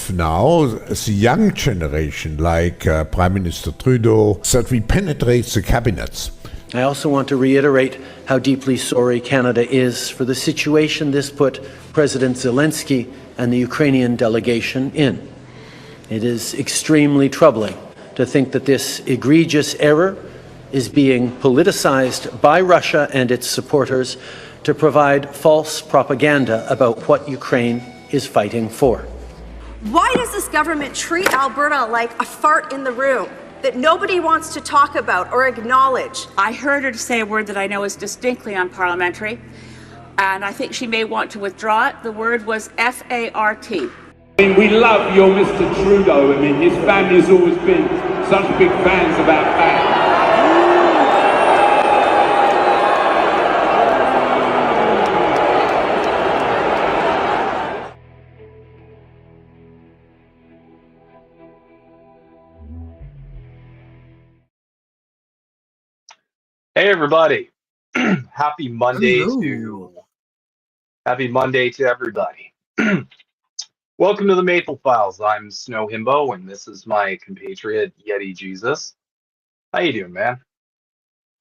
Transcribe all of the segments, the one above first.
have now the young generation, like Prime Minister Trudeau, that we penetrate the cabinets. I also want to reiterate how deeply sorry Canada is for the situation this put President Zelensky and the Ukrainian delegation in. It is extremely troubling to think that this egregious error is being politicized by Russia and its supporters to provide false propaganda about what Ukraine is fighting for. Why does this government treat Alberta like a fart in the room that nobody wants to talk about or acknowledge? I heard her say a word that I know is distinctly unparliamentary, and I think she may want to withdraw it. The word was F-A-R-T. We love your Mr. Trudeau. I mean, his family's always been such big fans of our flag. Hey everybody! Happy Monday Hello. Happy Monday to everybody. Welcome to the Maple Files. I'm Snow Himbo, and this is my compatriot Yeti Jesus. How you doing, man?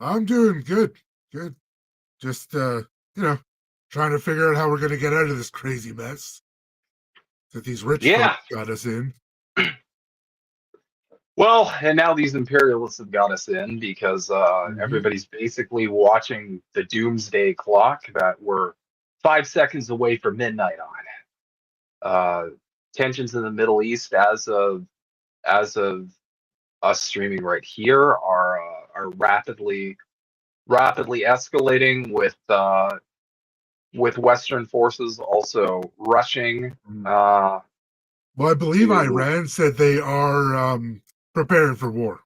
I'm doing good. Good. Just trying to figure out how we're gonna get out of this crazy mess that these rich Yeah. folks got us in. Well, and now these imperialists have got us in because everybody's basically watching the doomsday clock that we're 5 seconds away from midnight on. Tensions in the Middle East, as of us streaming right here, are rapidly escalating with Western forces also rushing. Well, I believe to- Iran said they are preparing for war.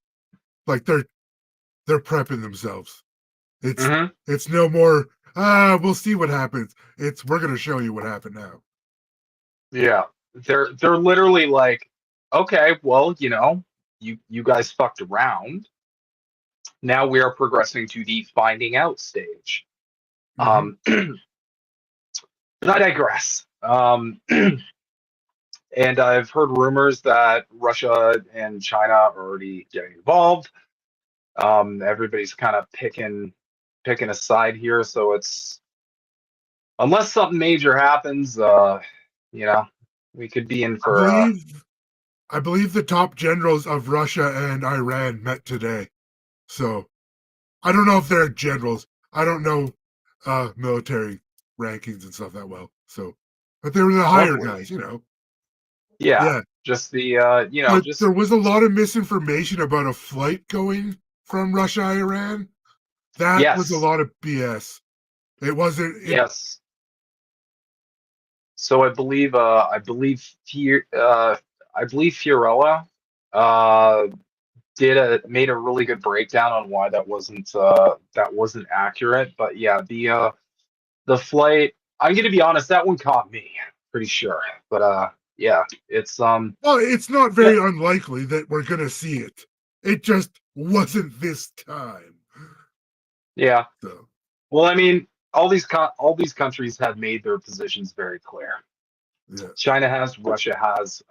Like they're prepping themselves. It's no more we'll see what happens. It's we're gonna show you what happened now. Yeah, they're literally like, okay, well, you guys fucked around. Now we are progressing to the finding out stage. But I digress. And I've heard rumors that Russia and China are already getting involved. Everybody's kind of picking a side here, so it's unless something major happens, we could be in for. I believe the top generals of Russia and Iran met today. So I don't know if they're generals. I don't know military rankings and stuff that well. So, but they were the higher guys, Yeah, just the But just there was a lot of misinformation about a flight going from Russia to Iran. That was a Yes. lot of BS. It wasn't. yes. So I believe Fiorella made a really good breakdown on why that wasn't accurate. But yeah, the flight. I'm gonna be honest, that one caught me pretty sure. But yeah, it's Well, it's not very unlikely that we're gonna see it. It just wasn't this time. yeah. So Well, I mean, all these countries have made their positions very clear. yeah. China has, Russia has,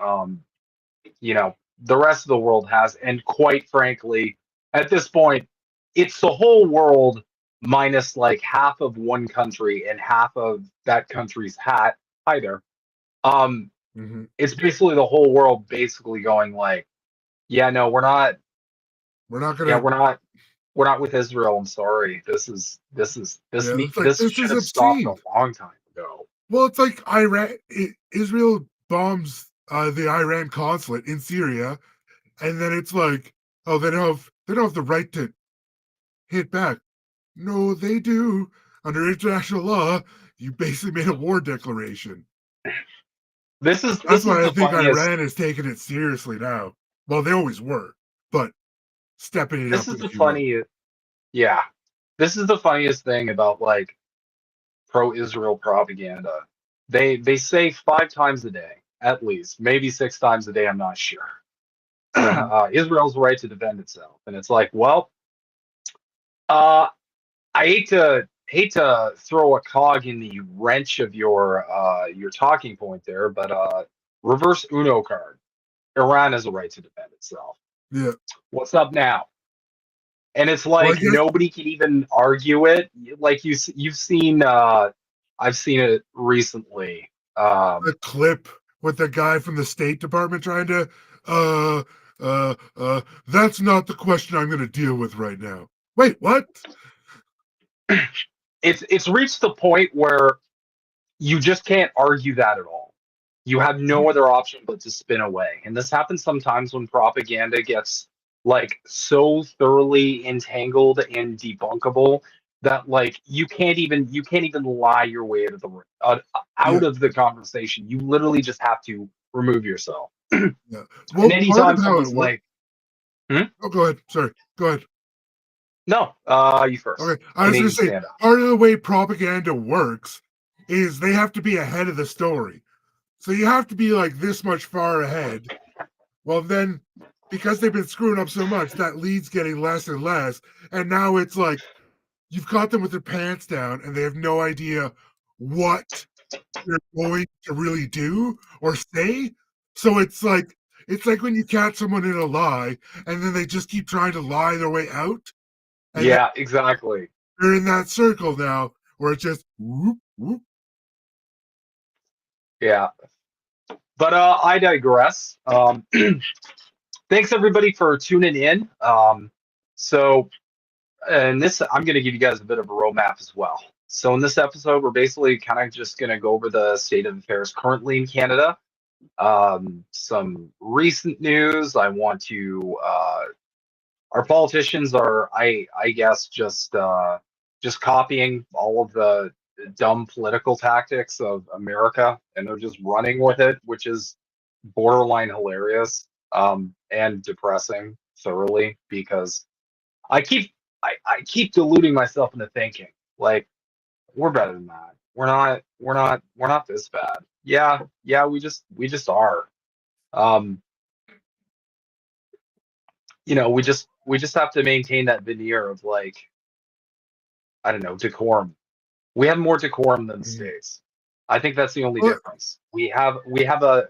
the rest of the world has, and quite frankly, at this point, it's the whole world minus like half of one country and half of that country's either. It's basically the whole world basically going like, yeah, no, we're not gonna. we're not with Israel. I'm sorry. This should have stopped obscene. a long time ago. Well, it's like Israel bombs the Iran consulate in Syria, and then it's like, oh, they don't have the right to hit back. No, they do. Under international law, you basically made a war declaration. That's why I think Iran is taking it seriously now. Well, they always were, but stepping it up. This is the funniest thing about like pro-Israel propaganda. They say 5 times a day, at least, maybe 6 times a day. I'm not sure. Israel's right to defend itself, and it's like, well, I hate to throw a cog in the wrench of your talking point there, but Reverse Uno card. Iran has a right to defend itself. Yeah. What's up now? And it's Well, I like guess nobody can even argue it. Like you've seen, I've seen it recently. the clip with the guy from the State Department trying to, that's not the question I'm going to deal with right now. Wait, what? It's reached the point where you just can't argue that at all. You have no other option but to spin away. And this happens sometimes when propaganda gets like so thoroughly entangled and debunkable that like you can't even lie your way out of Yeah. of the conversation. You literally just have to remove yourself. Yeah. And Well, part anytime of how it someone's works. like, Oh, go ahead. Sorry. Go ahead. no, you first. Okay. I was going to say, stand up. part of the way propaganda works is they have to be ahead of the story. So you have to be like this much far ahead. Well, then, because they've been screwing up so much, that lead's getting less and less. And now it's like you've caught them with their pants down and they have no idea what they're going to really do or say. So it's like when you catch someone in a lie and then they just keep trying to lie their way out. And Yeah, exactly. they're in that circle now where it's just whoop, whoop. Yeah. But I digress. Thanks everybody for tuning in. So in this, I'm going to give you guys a bit of a roadmap as well. So in this episode, we're basically kind of just going to go over the state of affairs currently in Canada. Some recent news. I want to. Our politicians are, I guess, just copying all of the dumb political tactics of America, and they're just running with it, which is borderline hilarious and depressing thoroughly, because I keep deluding myself into thinking like we're better than that. We're not this bad. Yeah, we just are. We just have to maintain that veneer of like, I don't know, decorum. We have more decorum than the States. I think that's the only difference. We have a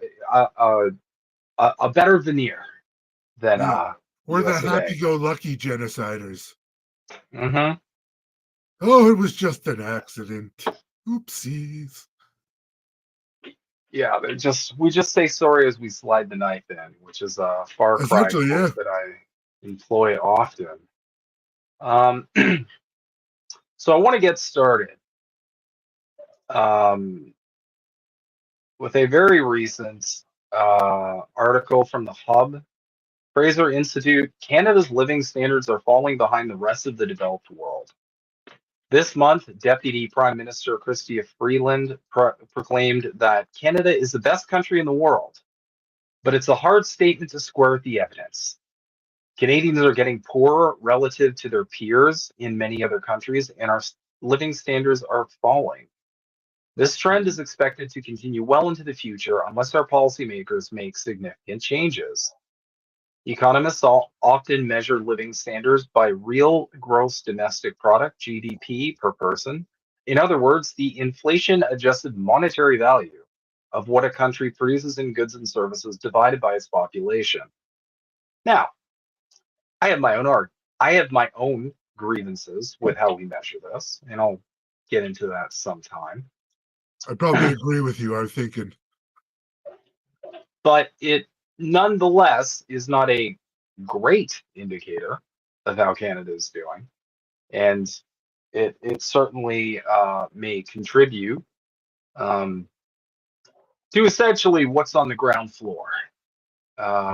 better veneer than we're the USA. happy-go-lucky genociders. Mm-hmm. Oh, it was just an accident. Oopsies. Yeah, we just say sorry as we slide the knife in, which is a far cry Essentially, yeah. that I employ often. So I want to get started with a very recent article from the Hub. Fraser Institute: Canada's living standards are falling behind the rest of the developed world. This month, Deputy Prime Minister Chrystia Freeland proclaimed that Canada is the best country in the world, but it's a hard statement to square with the evidence. Canadians are getting poorer relative to their peers in many other countries, and our living standards are falling. This trend is expected to continue well into the future unless our policymakers make significant changes. Economists often measure living standards by real gross domestic product, GDP, per person. In other words, the inflation-adjusted monetary value of what a country produces in goods and services divided by its population. Now, I have my own grievances with how we measure this, and I'll get into that sometime. I probably agree with you. I'm thinking. But it nonetheless is not a great indicator of how Canada is doing. And it certainly may contribute to essentially what's on the ground floor,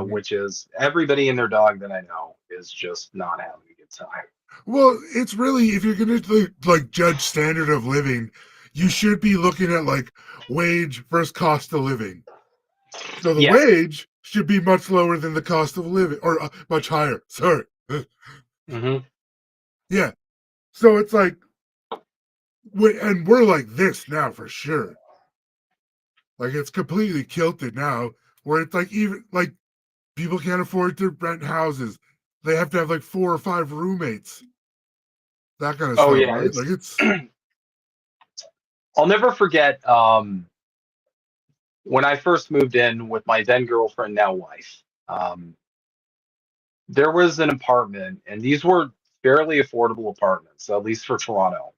which is everybody and their dog that I know is just not having a good time. Well, it's really, if you're going to like judge standard of living, you should be looking at like wage versus cost of living. So the wage should be much lower than the cost of living, or much higher. Sorry. Mm-hmm. Yeah. So it's like, and we're like this now for sure. Like it's completely kilted now, where it's like even like people can't afford to rent houses. They have to have like 4 or 5 roommates. That kind of stuff. Yeah, right? Like it's. I'll never forget when I first moved in with my then girlfriend, now wife, there was an apartment, and these were fairly affordable apartments, at least for Toronto.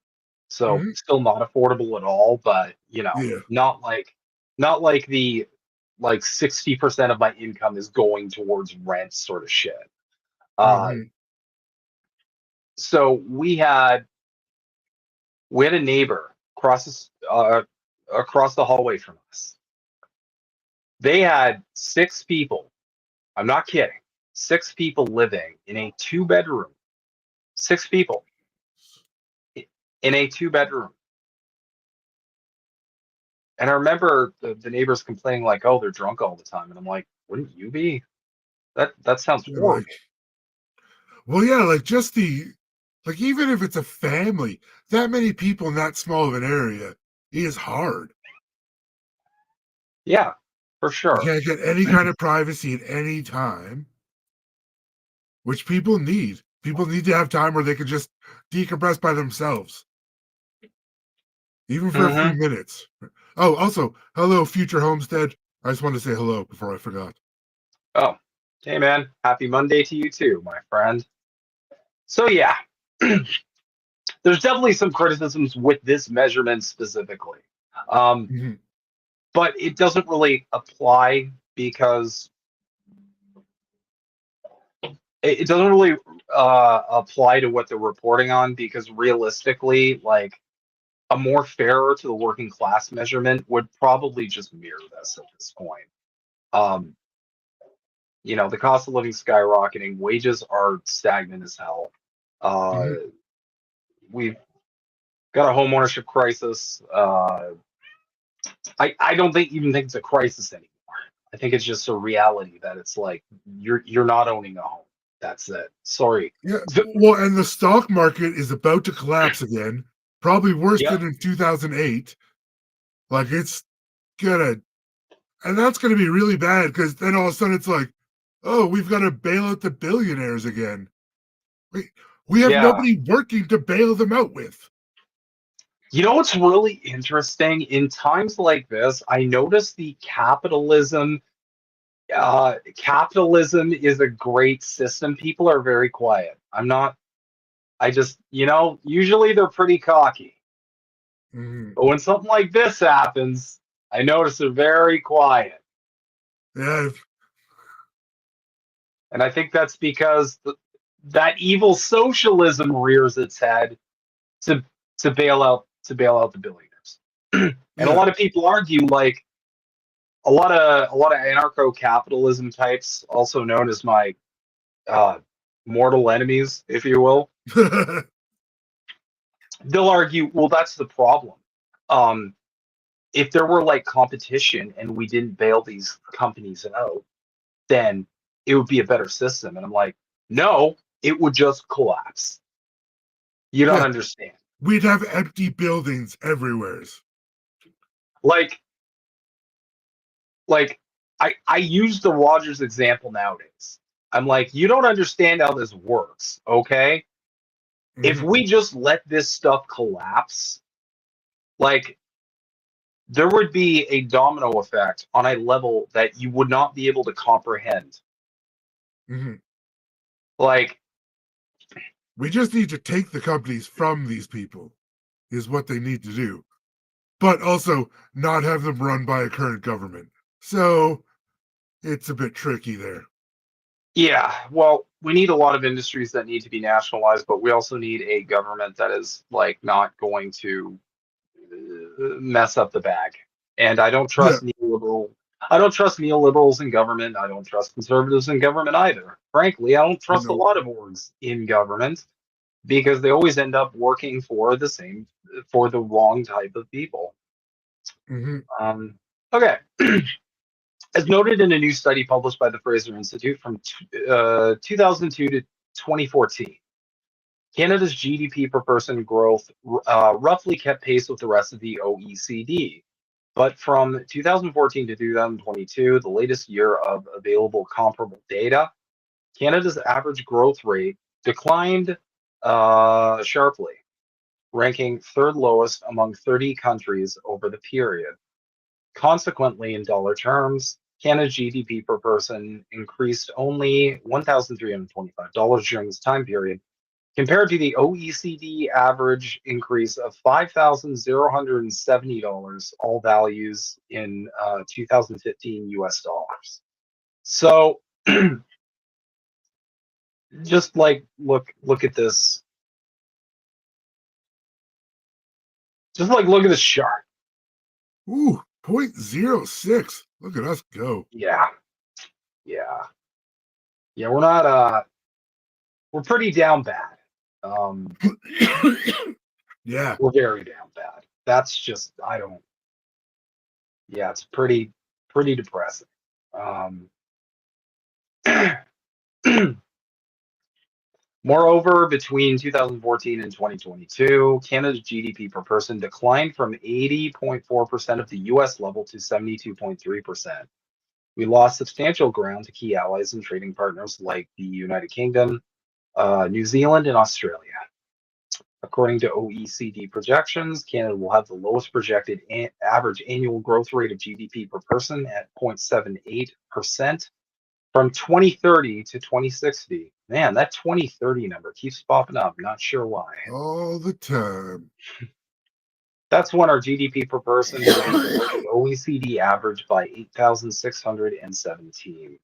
So Mhm. still not affordable at all, but Yeah. not like the like 60% of my income is going towards rent sort of shit. Uh, Mhm. so we had a neighbor across the hallway from us. They had 6 people. I'm not kidding. 6 people living in a 2 bedroom. 6 people in a 2 bedroom. And I remember the neighbors complaining like, "Oh, they're drunk all the time," and I'm like, "Wouldn't you be? That sounds And, like, horrible." well, yeah, like, just like, even if it's a family, that many people in that small of an area is hard. Yeah, for You sure. can't get any kind of privacy at any time, which people need. People need to have time where they can just decompress by themselves, even for a few Hmm. minutes. Oh, also, hello, future homestead. I just wanted to say hello before I forgot. Oh, hey man, happy Monday to you too, my friend. So yeah, there's definitely some criticisms with this measurement specifically, um, Mhm. but it doesn't really apply because it doesn't really apply to what they're reporting on because realistically, like a more fairer to the working class measurement would probably just mirror this at this point. Um, the cost of living skyrocketing, wages are stagnant as hell. Uh, Mhm. we've got a home ownership crisis. I don't even think it's a crisis anymore. I think it's just a reality that it's like you're not owning a home. That's it. Sorry. Yeah, well, and the stock market is about to collapse again, probably worse Yep. than in 2008. Like, it's gonna and that's gonna be really bad because then all of a sudden it's like, "Oh, we've gotta bail out the billionaires again." We we have Yeah. nobody working to bail them out with. You know what's really interesting? In times like this, I notice the capitalism is a great system. People are very quiet. I just, usually they're pretty cocky. Mhm. But when something like this happens, I notice they're very quiet. Yeah, And I think that's because that evil socialism rears its head to to bail out the billionaires. And a yeah. lot of people argue like a lot of anarcho-capitalism types, also known as my uh, mortal enemies, if you will, they'll argue, well, that's the problem. Um, if there were like competition and we didn't bail these companies out, then it would be a better system. And I'm like, no, it would just collapse. You don't Yeah, understand. we'd have empty buildings everywheres. Like, like I use the Rogers example nowadays. I'm like, you don't understand how this works, okay? If Mhm, we just let this stuff collapse, like there would be a domino effect on a level that you would not be able to comprehend. mhm. Like, We just need to take the companies from these people, is what they need to do, but also not have them run by a current government. So, it's a bit tricky there. yeah, well, we need a lot of industries that need to be nationalized, but we also need a government that is like not going to mess up the bag. And I don't Yeah, trust neoliberal. I don't trust neoliberals in government. I don't trust conservatives in government either. Frankly, I don't trust a no. lot of orgs in government because they always end up working for the wrong type of people. Mhm. Okay. As noted in a new study published by the Fraser Institute from 2002 to 2014, Canada's GDP per person growth roughly kept pace with the rest of the OECD. But from 2014 to 2022, the latest year of available comparable data, Canada's average growth rate declined sharply, ranking third lowest among 30 countries over the period. Consequently, in dollar terms, Canada's GDP per person increased only $1,325 during this time period, compared to the OECD average increase of $5,070, all values in 2015 US dollars. So just like look at this. Just like look at this chart. Ooh, 0.06. Look at us go. Yeah. We're not we're pretty down bad. Yeah. We're very down bad. That's just it's pretty depressing. Moreover, between 2014 and 2022, Canada's GDP per person declined from 80.4% of the US level to 72.3%. We lost substantial ground to key allies and trading partners like the United Kingdom, New Zealand, and Australia. According to OECD projections, Canada will have the lowest projected average annual growth rate of GDP per person at 0.78% from 2030 to 2060. Man, that 2030 number keeps popping up. Not sure why. All the time. That's when our GDP per person will be below the OECD average by 8,617.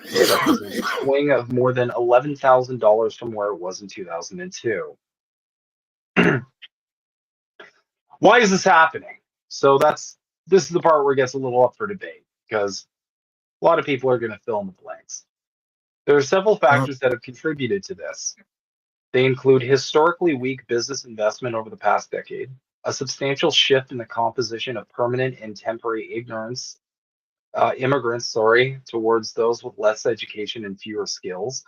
This represents a swing of more than $11,000 from where it was in 2002. Why is this happening? So this is the part where it gets a little up for debate, because a lot of people are going to fill in the blanks. There are several factors that have contributed to this. They include historically weak business investment over the past decade, a substantial shift in the composition of permanent and temporary immigrants, towards those with less education and fewer skills,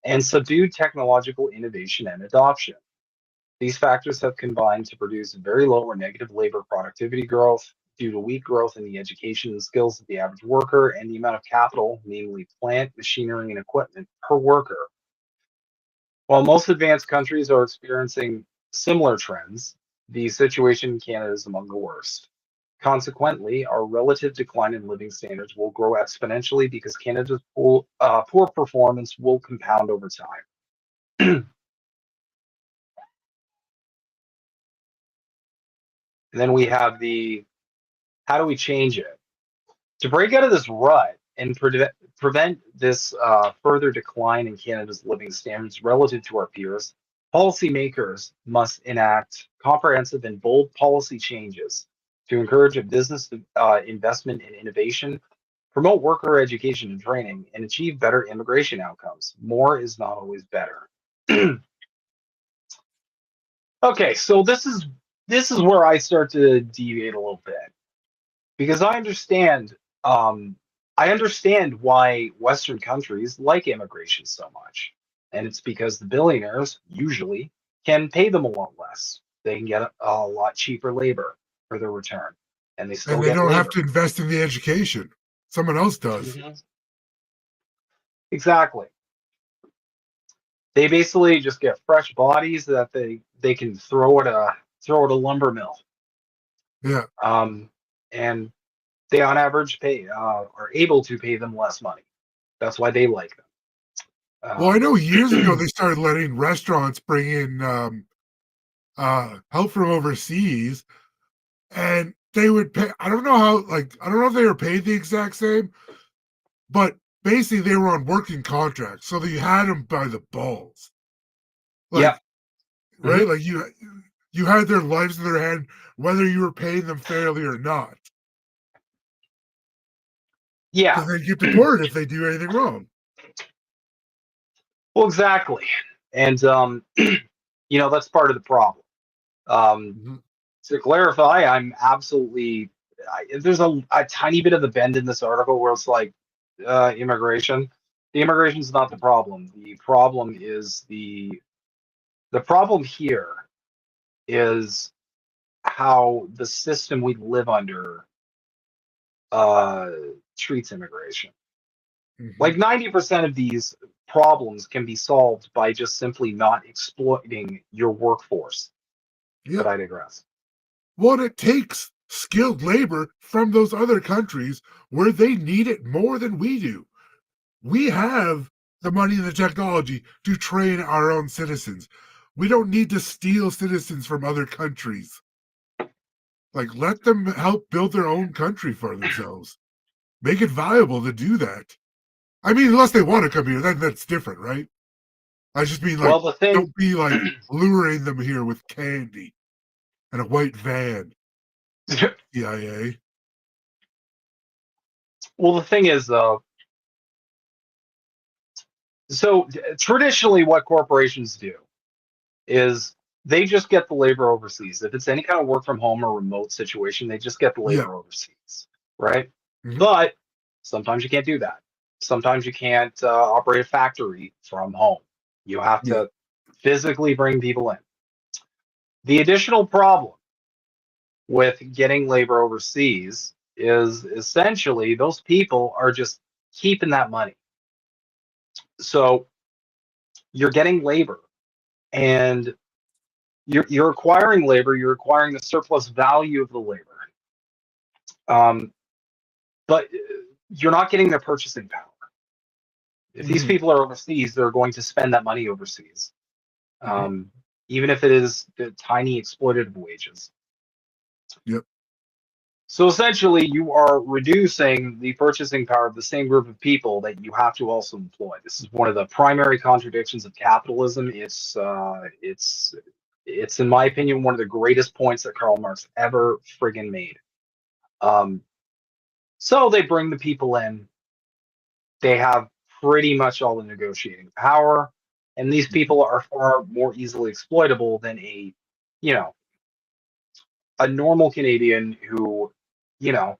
and subdued technological innovation and adoption. These factors have combined to produce very low or negative labor productivity growth due to weak growth in the education and skills of the average worker and the amount of capital, namely plant, machinery, and equipment per worker. While most advanced countries are experiencing similar trends, the situation in Canada is among the worst. Consequently, our relative decline in living standards will grow exponentially because Canada's poor performance will compound over time. And then we have how do we change it? To break out of this rut and prevent this further decline in Canada's living standards relative to our peers, policymakers must enact comprehensive and bold policy changes to encourage a business investment in innovation, promote worker education and training, and achieve better immigration outcomes. More is not always better. Okay, so this is where I start to deviate a little bit, because I understand why Western countries like immigration so much, and it's because the billionaires usually can pay them a lot less. They can get a lot cheaper labor for their return, and they don't have to invest in the education. Someone else does. Mm-hmm. Exactly. They basically just get fresh bodies that they can throw at a lumber mill. Yeah. And they on average are able to pay them less money. That's why they like them. Well, I know years ago they started letting restaurants bring in help from overseas, and they would pay. I don't know if they were paid the exact same, but basically they were on working contracts, so they had them by the balls. Yeah. Right? Mm-hmm. Like you had their lives in their hand, whether you were paying them fairly or not. Yeah. Because they get deported if they do anything wrong. Well, exactly. And, that's part of the problem. To clarify, I'm absolutely, there's a tiny bit of a bend in this article where it's like immigration. The immigration is not the problem. The problem is the problem here is how the system we live under treats immigration. Mm-hmm. Like 90% of these problems can be solved by just simply not exploiting your workforce. Yeah. But I digress. Well, it takes skilled labor from those other countries where they need it more than we do. We have the money and the technology to train our own citizens. We don't need to steal citizens from other countries. Like, let them help build their own country for themselves. Make it viable to do that. I mean, unless they want to come here, then that's different, right? I just mean, like, Well, the thing, don't be like luring them here with candy and a white van. CIA. well, the thing is, so traditionally, what corporations do is they just get the labor overseas. If it's any kind of work from home or remote situation, they just get the labor Yeah. overseas, right? Mhm. But sometimes you can't do that. Sometimes you can't operate a factory from home. You have Yeah. to physically bring people in. The additional problem with getting labor overseas is essentially those people are just keeping that money. So you're getting labor and you're acquiring labor, you're acquiring the surplus value of the labor. But you're not getting their purchasing power. If these Mhm. people are overseas, they're going to spend that money overseas, even if it is the tiny exploitative wages. Yep. So essentially, you are reducing the purchasing power of the same group of people that you have to also employ. This is one of the primary contradictions of capitalism. It's in my opinion one of the greatest points that Karl Marx ever friggin' made. So they bring the people in. They have pretty much all the negotiating power, and these people are far more easily exploitable than you know, a normal Canadian who, can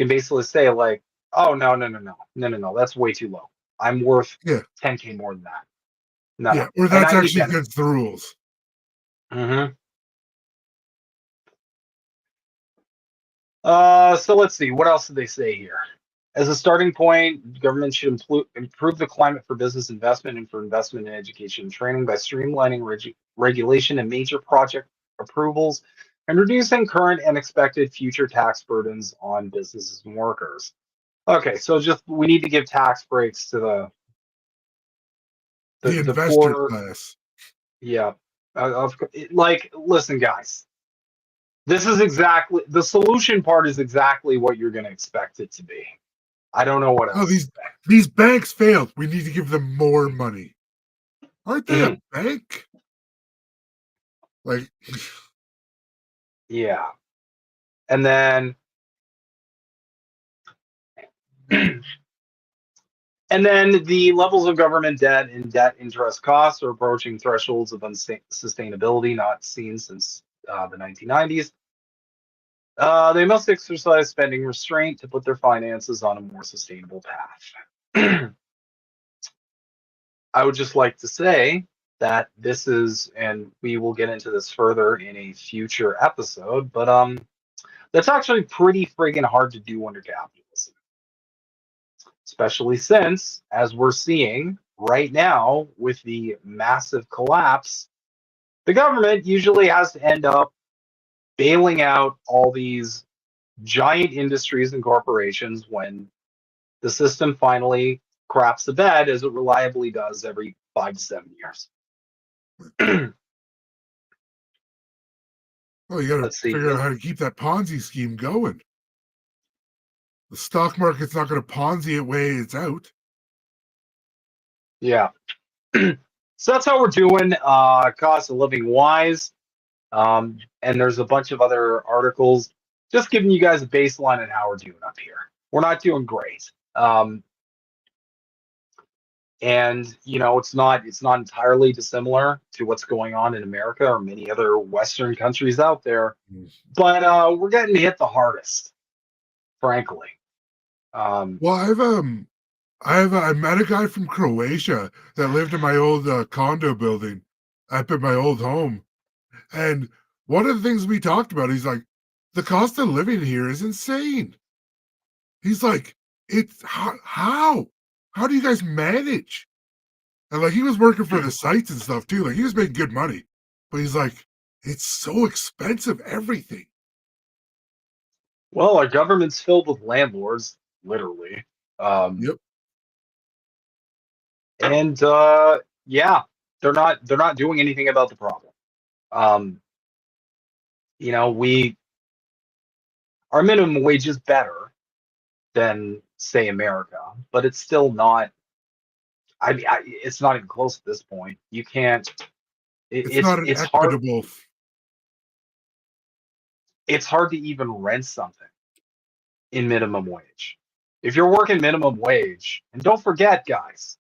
basically say like, "Oh no, that's way too low. I'm worth Yeah. 10K more than that." No, Yeah. no. Or And that's I actually again, against the rules. mhm. So let's see. What else did they say here? As a starting point, government should improve the climate for business investment and for investment in education and training by streamlining regulation and major project approvals and reducing current and expected future tax burdens on businesses and workers. Okay, so just we need to give tax breaks to The the investor poor. class. Yeah, like listen, guys. This is exactly the solution part is exactly what you're going to expect it to be. I don't know what Oh, else. these banks failed. We need to give them more money. Aren't they a bank? Like, Yeah. And then and then the levels of government debt and debt interest costs are approaching thresholds of unsustainability not seen since the 1990s. They must exercise spending restraint to put their finances on a more sustainable path. I would just like to say that this is, and we will get into this further in a future episode, but that's actually pretty friggin' hard to do under capitalism, especially since, as we're seeing right now with the massive collapse, the government usually has to end up bailing out all these giant industries and corporations when the system finally craps the bed, as it reliably does every 5 to 7 years. oh, you got to Let's see. figure out how to keep that Ponzi scheme going. The stock market's not going to Ponzi it way it's out. Yeah. So that's how we're doing cost of living wise. And there's a bunch of other articles just giving you guys a baseline on how we're doing up here. We're not doing great. And it's not entirely dissimilar to what's going on in America or many other Western countries out there. But we're getting hit the hardest, frankly. Well, I met a guy from Croatia that lived in my old condo building up at my old home, and one of the things we talked about, he's like, the cost of living here is insane. He's like, it's how do you guys manage? And like, he was working for the sites and stuff too. Like, he was making good money, but he's like, it's so expensive, everything. Well, our government's filled with landlords, literally. Yep. And yeah, they're not doing anything about the problem. Um, you know, our minimum wage is better than say America, but it's still not. It's not even close at this point. You can't. It's not an It's hard. equitable. It's hard to even rent something in minimum wage. If you're working minimum wage, and don't forget, guys,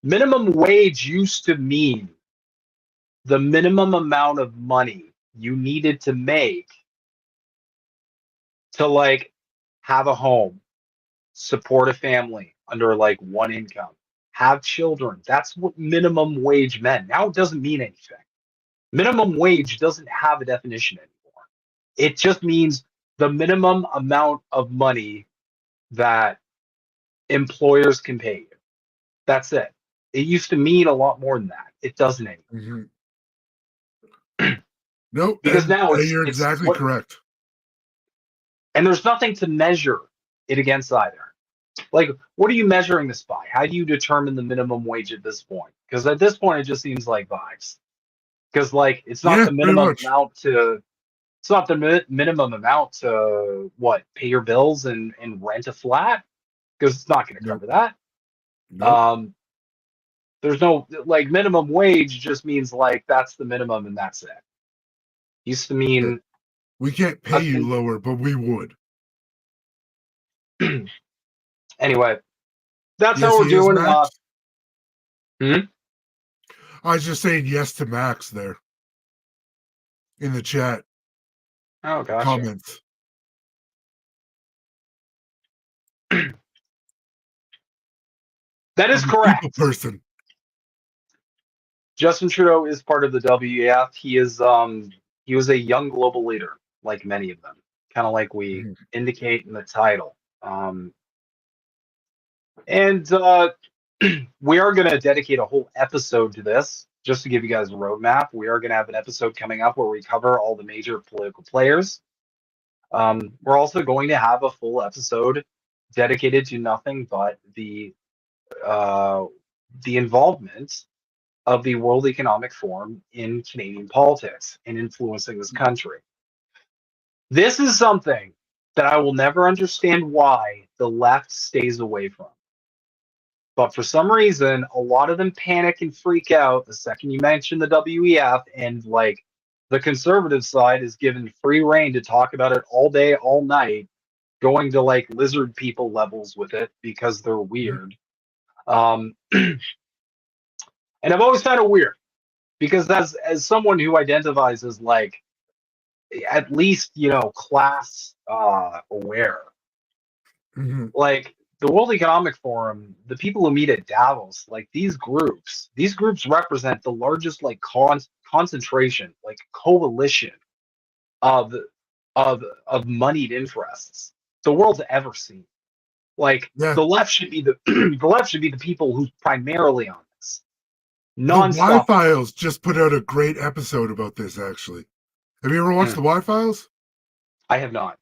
minimum wage used to mean the minimum amount of money you needed to make to like have a home, support a family under like one income, have children. That's what minimum wage meant. Now it doesn't mean anything. Minimum wage doesn't have a definition anymore. It just means the minimum amount of money that employers can pay you. That's it. It used to mean a lot more than that. It doesn't anymore. No, Because now you're exactly correct. And there's nothing to measure it against either. Like, what are you measuring this by? How do you determine the minimum wage at this point? Because at this point, it just seems like vibes. Because like, it's not the minimum amount to. It's not the minimum amount to what, pay your bills and rent a flat, because it's not going to cover that. Nope. There's no like minimum wage just means like that's the minimum and that's it. Used to mean we can't pay you lower, but we would. Anyway, that's how we're doing. I was just saying yes to Max there in the chat. Oh gosh. Comments. That is correct. Person. Justin Trudeau is part of the WEF. He was a young global leader, like many of them, kind of like we indicate in the title. And we are going to dedicate a whole episode to this, just to give you guys a roadmap. We are going to have an episode coming up where we cover all the major political players. We're also going to have a full episode dedicated to nothing but the involvement of the World Economic Forum in Canadian politics and influencing this country. This is something that I will never understand why the left stays away from. But for some reason, a lot of them panic and freak out the second you mention the WEF, and like the conservative side is given free reign to talk about it all day, all night, going to like lizard people levels with it because they're weird. And I've always found it weird because as someone who identifies as like at least, you know, class aware, like the World Economic Forum, the people who meet at Davos, like these groups represent the largest like concentration, like coalition of moneyed interests the world's ever seen. Like the left should be the the people who's primarily on this. The Y-Files just put out a great episode about this, actually. Have you ever watched the Y-Files? I have not.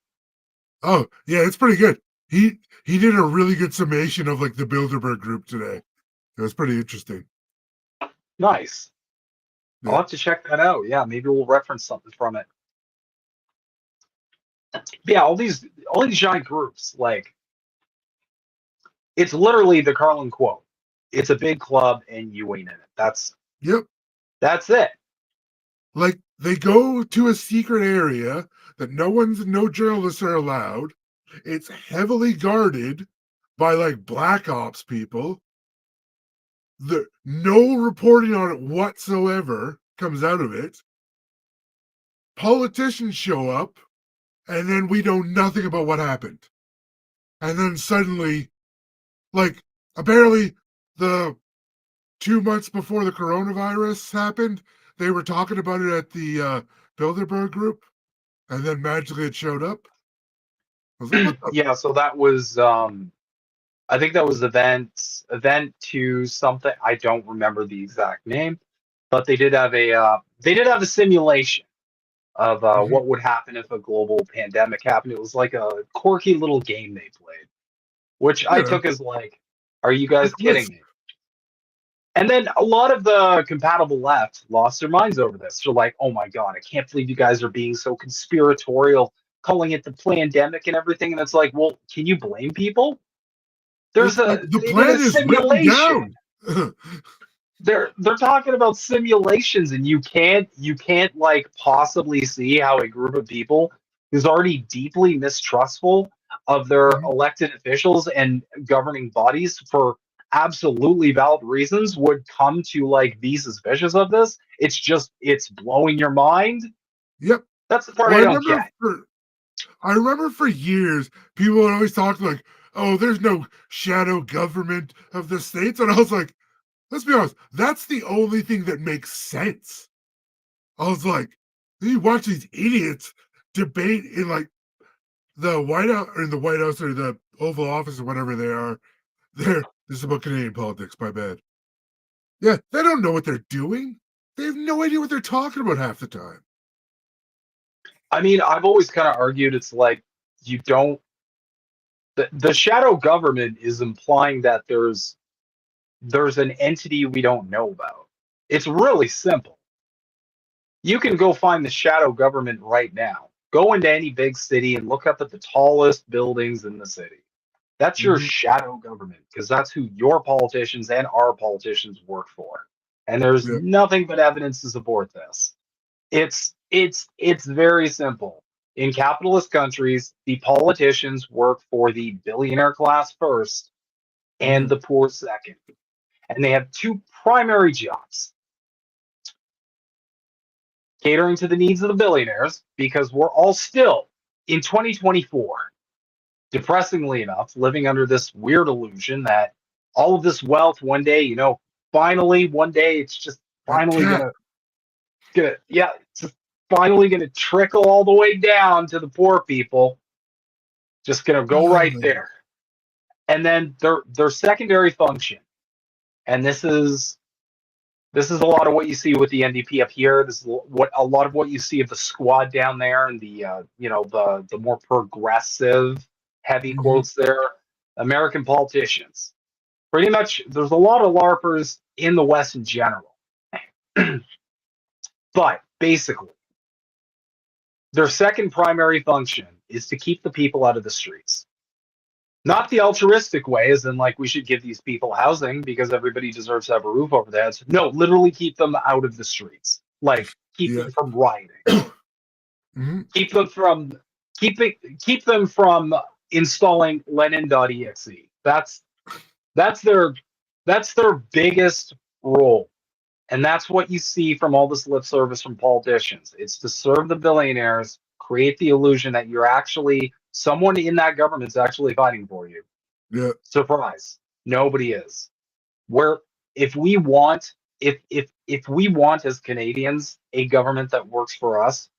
Oh, yeah, it's pretty good. He did a really good summation of like the Bilderberg group today. It was pretty interesting. Nice. Yeah. I'll have to check that out. Yeah, maybe we'll reference something from it. Yeah, all these giant groups, like it's literally the Carlin quote. It's a big club and you ain't in it. That's it. Like they go to a secret area that no journalists are allowed. It's heavily guarded by like black ops people. No reporting on it whatsoever comes out of it. Politicians show up, and then we know nothing about what happened. And then suddenly, like, apparently the 2 months before the coronavirus happened, they were talking about it at the Bilderberg group, and then magically it showed up. Yeah, so that was I think that was event to something. I don't remember the exact name, but they did have a simulation of Mhm. what would happen if a global pandemic happened. It was like a quirky little game they played, which I Yeah, took as like, are you like guys kidding Risk. me? And then a lot of the compatible left lost their minds over this. They're like, oh my God, I can't believe you guys are being so conspiratorial, calling it the pandemic and everything. And it's like, well, can you blame people? It's like the They did a plan is written simulation. down. They're talking about simulations, and you can't like possibly see how a group of people who's already deeply mistrustful of their Mhm. elected officials and governing bodies for absolutely valid reasons would come to like be suspicious of this. It's blowing your mind. Yep. That's the part Well, I don't get. I remember for years people would always talk like, "Oh, there's no shadow government of the states," and I was like, "Let's be honest, that's the only thing that makes sense." I was like, you watch these idiots debate in like the White House or in the White House or the Oval Office or whatever they are. This is about Canadian politics. My bad. Yeah, they don't know what they're doing. They have no idea what they're talking about half the time. I mean, I've always kind of argued it's like you don't the shadow government is implying that there's an entity we don't know about. It's really simple. You can go find the shadow government right now. Go into any big city and look up at the tallest buildings in the city. That's your Mhm. shadow government because that's who your politicians and our politicians work for. And there's Yeah. nothing but evidence to support this. It's very simple. In capitalist countries, the politicians work for the billionaire class first and Mhm. the poor second. And they have two primary jobs: catering to the needs of the billionaires, because we're all still in 2024, depressingly enough, living under this weird illusion that all of this wealth one day, finally one day it's just That finally cat. yeah, it's just finally gonna trickle all the way down to the poor people, just gonna go right there. And then their secondary function, and this is a lot of what you see with the NDP up here. This is what a lot of what you see of the squad down there, and the the more progressive heavy Mhm. quotes there. American politicians. Pretty much, there's a lot of LARPers in the West in general, but basically, their second primary function is to keep the people out of the streets. Not the altruistic way, as in like we should give these people housing because everybody deserves to have a roof over their heads. No, literally keep them out of the streets. Like keep Yeah. them from rioting. Mhm. Keep them from keeping keep them from installing Lenin.exe. That's their that's their biggest role. And that's what you see from all this lip service from politicians. It's to serve the billionaires, create the illusion that you're actually someone in that government's actually fighting for you. Yeah. Surprise. Nobody is. Where if we want if we want as Canadians a government that works for us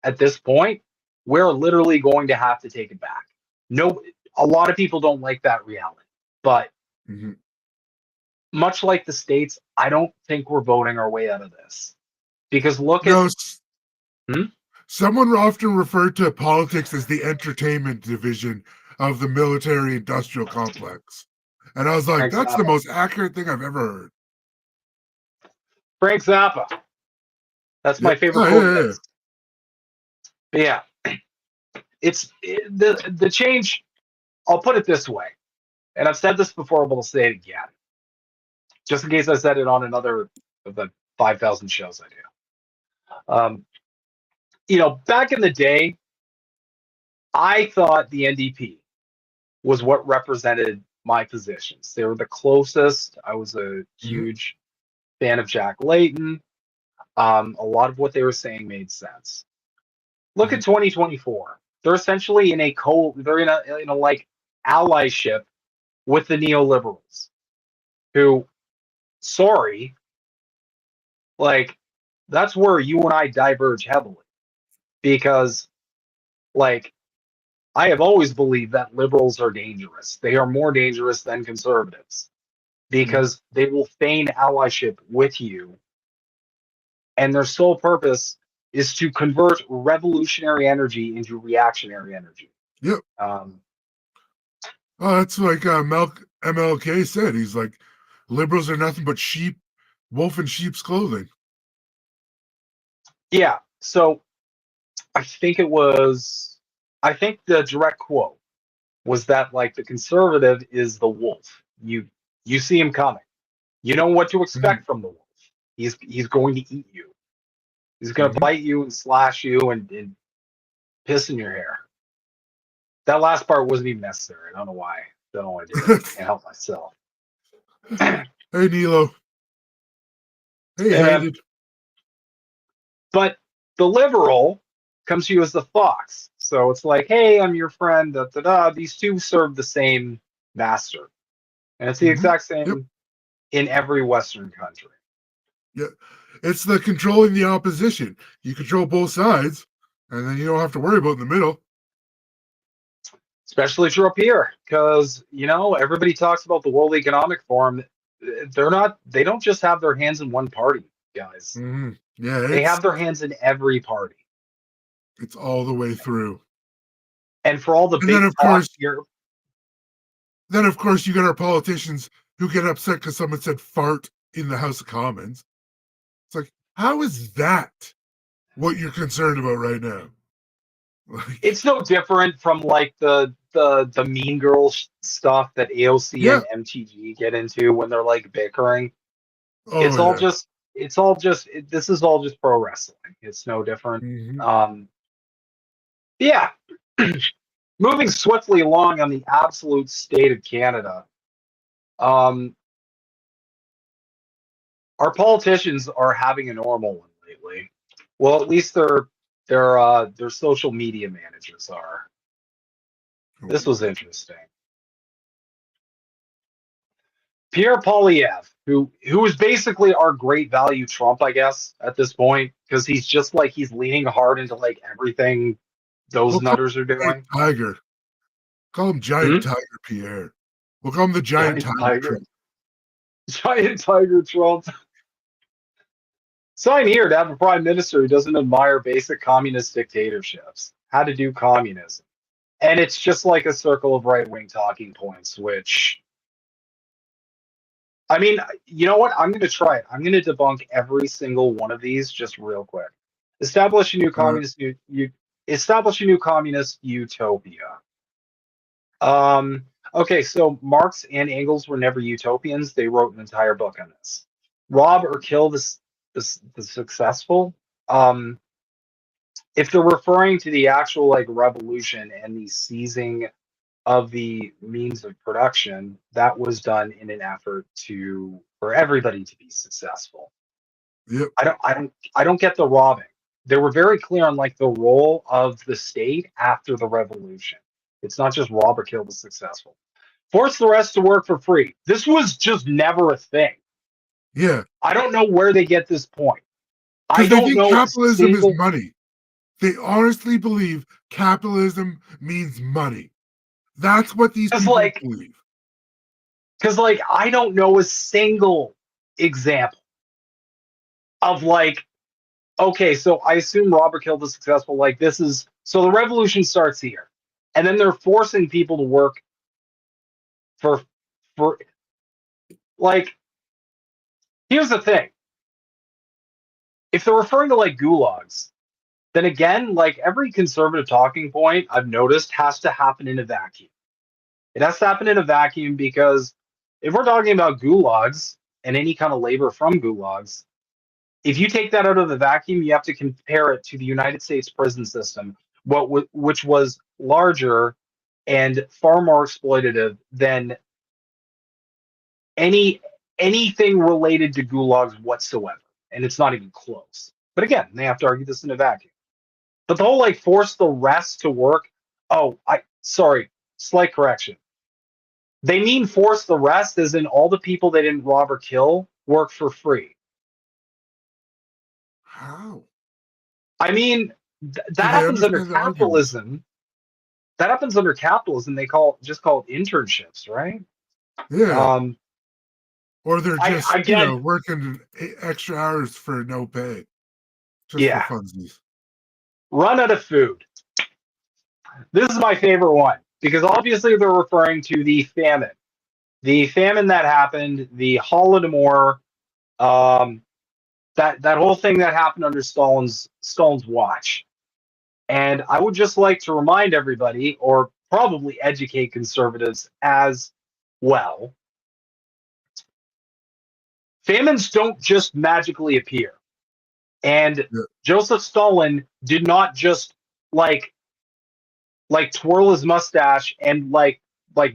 at this point, we're literally going to have to take it back. No, a lot of people don't like that reality. But Mhm. much like the States, I don't think we're voting our way out of this. Because look at No, hmm? someone often referred to politics as the entertainment division of the military industrial complex. And I was like, Frank that's the Zappa. most accurate thing I've ever heard. Frank Zappa. That's Yeah. my favorite Oh, quote of yeah, yeah. his. But yeah, the change. I'll put it this way, and I've said this before, but I'll say it again, just in case I said it on another of the 5,000 shows I do. Back in the day, I thought the NDP was what represented my positions. They were the closest. I was a Mhm. huge fan of Jack Layton. A lot of what they were saying made sense. Look at Mhm. 2024. They're essentially they're in a like allyship with the neoliberals, who, sorry, like that's where you and I diverge heavily because like I have always believed that liberals are dangerous. They are more dangerous than conservatives Mhm. because they will feign allyship with you, and their sole purpose is to convert revolutionary energy into reactionary energy. Yep. Um, Oh, that's like MLK said. He's like, liberals are nothing but sheep, wolf in sheep's clothing. yeah. So I think the direct quote was that like the conservative is the wolf. You see him coming. You know what to expect from the wolf. He's going to eat you. He's going to Mhm. bite you and slash you and piss in your hair. That last part wasn't even necessary. I don't know why. Don't know why I did it. Can't help myself. Hey, Nilo. Hey, Hey, man. hated. But the liberal comes to you as the fox. So it's like, hey, I'm your friend. Da, da, da. These two serve the same master. And it's the Mhm. exact Yep. same in every Western country. Yeah. It's the controlling the opposition. You control both sides, and then you don't have to worry about in the middle. Especially true up here, because everybody talks about the World Economic Forum. They don't just have their hands in one party, guys. Mhm. Yeah, They have their hands in every party. it's all the way through. And for all the And big then of talk course, here, you got our politicians who get upset because someone said fart in the House of Commons. It's like, how is that what you're concerned about right now? Like, it's no different from like the Mean Girls stuff that AOC yeah. and MTG get into when they're like bickering. Oh, It's all yeah. just this is all just pro wrestling. It's no different. Mhm. Yeah. Moving swiftly along on the absolute state of Canada. Our politicians are having a normal one lately. Well, at least their social media managers are. This was interesting. Pierre Poilievre, who is basically our great value Trump, I guess, at this point, because he's just like he's leaning hard into like everything those We'll call nutters are him Giant doing. Tiger. Call him Giant Tiger Pierre. We'll call him the Giant Tiger Trump. Giant Tiger Trump. Sign here to have a prime minister who doesn't admire basic communist dictatorships. How to do communism. And it's just like a circle of right-wing talking points, which, I mean, you know what? I'm going to try it. I'm going to debunk every single one of these just real quick. Establish a new establish a new communist utopia. Okay, so Marx and Engels were never utopians. They wrote an entire book on this. Rob or kill the successful. If they're referring to the actual like revolution and the seizing of the means of production, that was done in an effort for everybody to be successful. Yep. I don't get the robbing. They were very clear on like the role of the state after the revolution. It's not just rob or kill the successful. Force the rest to work for free. This was just never a thing. Yeah. I don't know where they get this point. I Because they don't think know capitalism is money. They honestly believe capitalism means money. That's what these people believe. Because like I don't know a single example of like, okay, so I assume Robert killed the successful. Like this is so the revolution starts here, and then they're forcing people to work for like. Here's the thing: if they're referring to like gulags, then again, like every conservative talking point I've noticed has to happen in a vacuum. It has to happen in a vacuum because if we're talking about gulags and any kind of labor from gulags, if you take that out of the vacuum, you have to compare it to the United States prison system, which was larger and far more exploitative than anything related to gulags whatsoever, and it's not even close. But again, they have to argue this in a vacuum. But the whole like force the rest to work. Oh, sorry, slight correction. They mean force the rest as in all the people they didn't rob or kill work for free. How? I mean, that happens under capitalism. That happens under capitalism. They just call it internships, right? Yeah. Or they're just I get, working extra hours for no pay. Just Yeah. for funsies. Run out of food. This is my favorite one because obviously they're referring to the famine. The famine that happened, the Holodomor, that whole thing that happened under Stalin's watch. And I would just like to remind everybody, or probably educate conservatives as well, famines don't just magically appear. And Yeah. Joseph Stalin did not just like twirl his mustache and like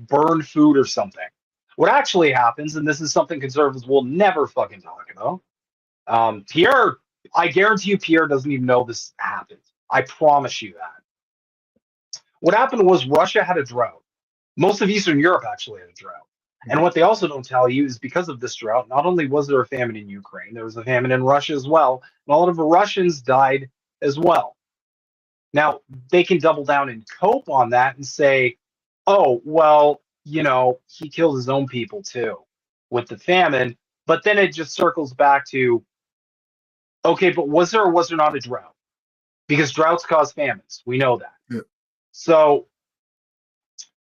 burn food or something. What actually happens, and this is something conservatives will never fucking talk about. Pierre, I guarantee you, Pierre doesn't even know this happened. I promise you that. What happened was Russia had a drought. Most of Eastern Europe actually had a drought. And what they also don't tell you is because of this drought, not only was there a famine in Ukraine, there was a famine in Russia as well. And a lot of the Russians died as well. Now, they can double down and cope on that and say, oh, well, you know, he killed his own people too with the famine. But then it just circles back to, okay, but was there or was there not a drought? Because droughts cause famines. We know that. Yeah. So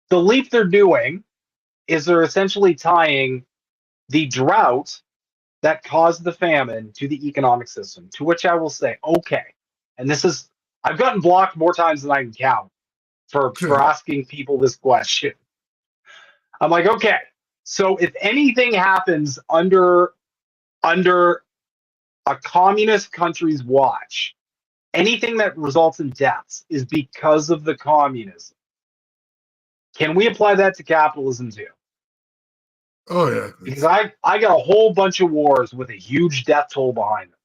the leap they're doing is they're essentially tying the drought that caused the famine to the economic system, to which I will say, okay. And this is, I've gotten blocked more times than I can count for asking people this question. I'm like, okay, so if anything happens under a communist country's watch, anything that results in deaths is because of the communism. Can we apply that to capitalism too? Oh yeah. Because I got a whole bunch of wars with a huge death toll behind them.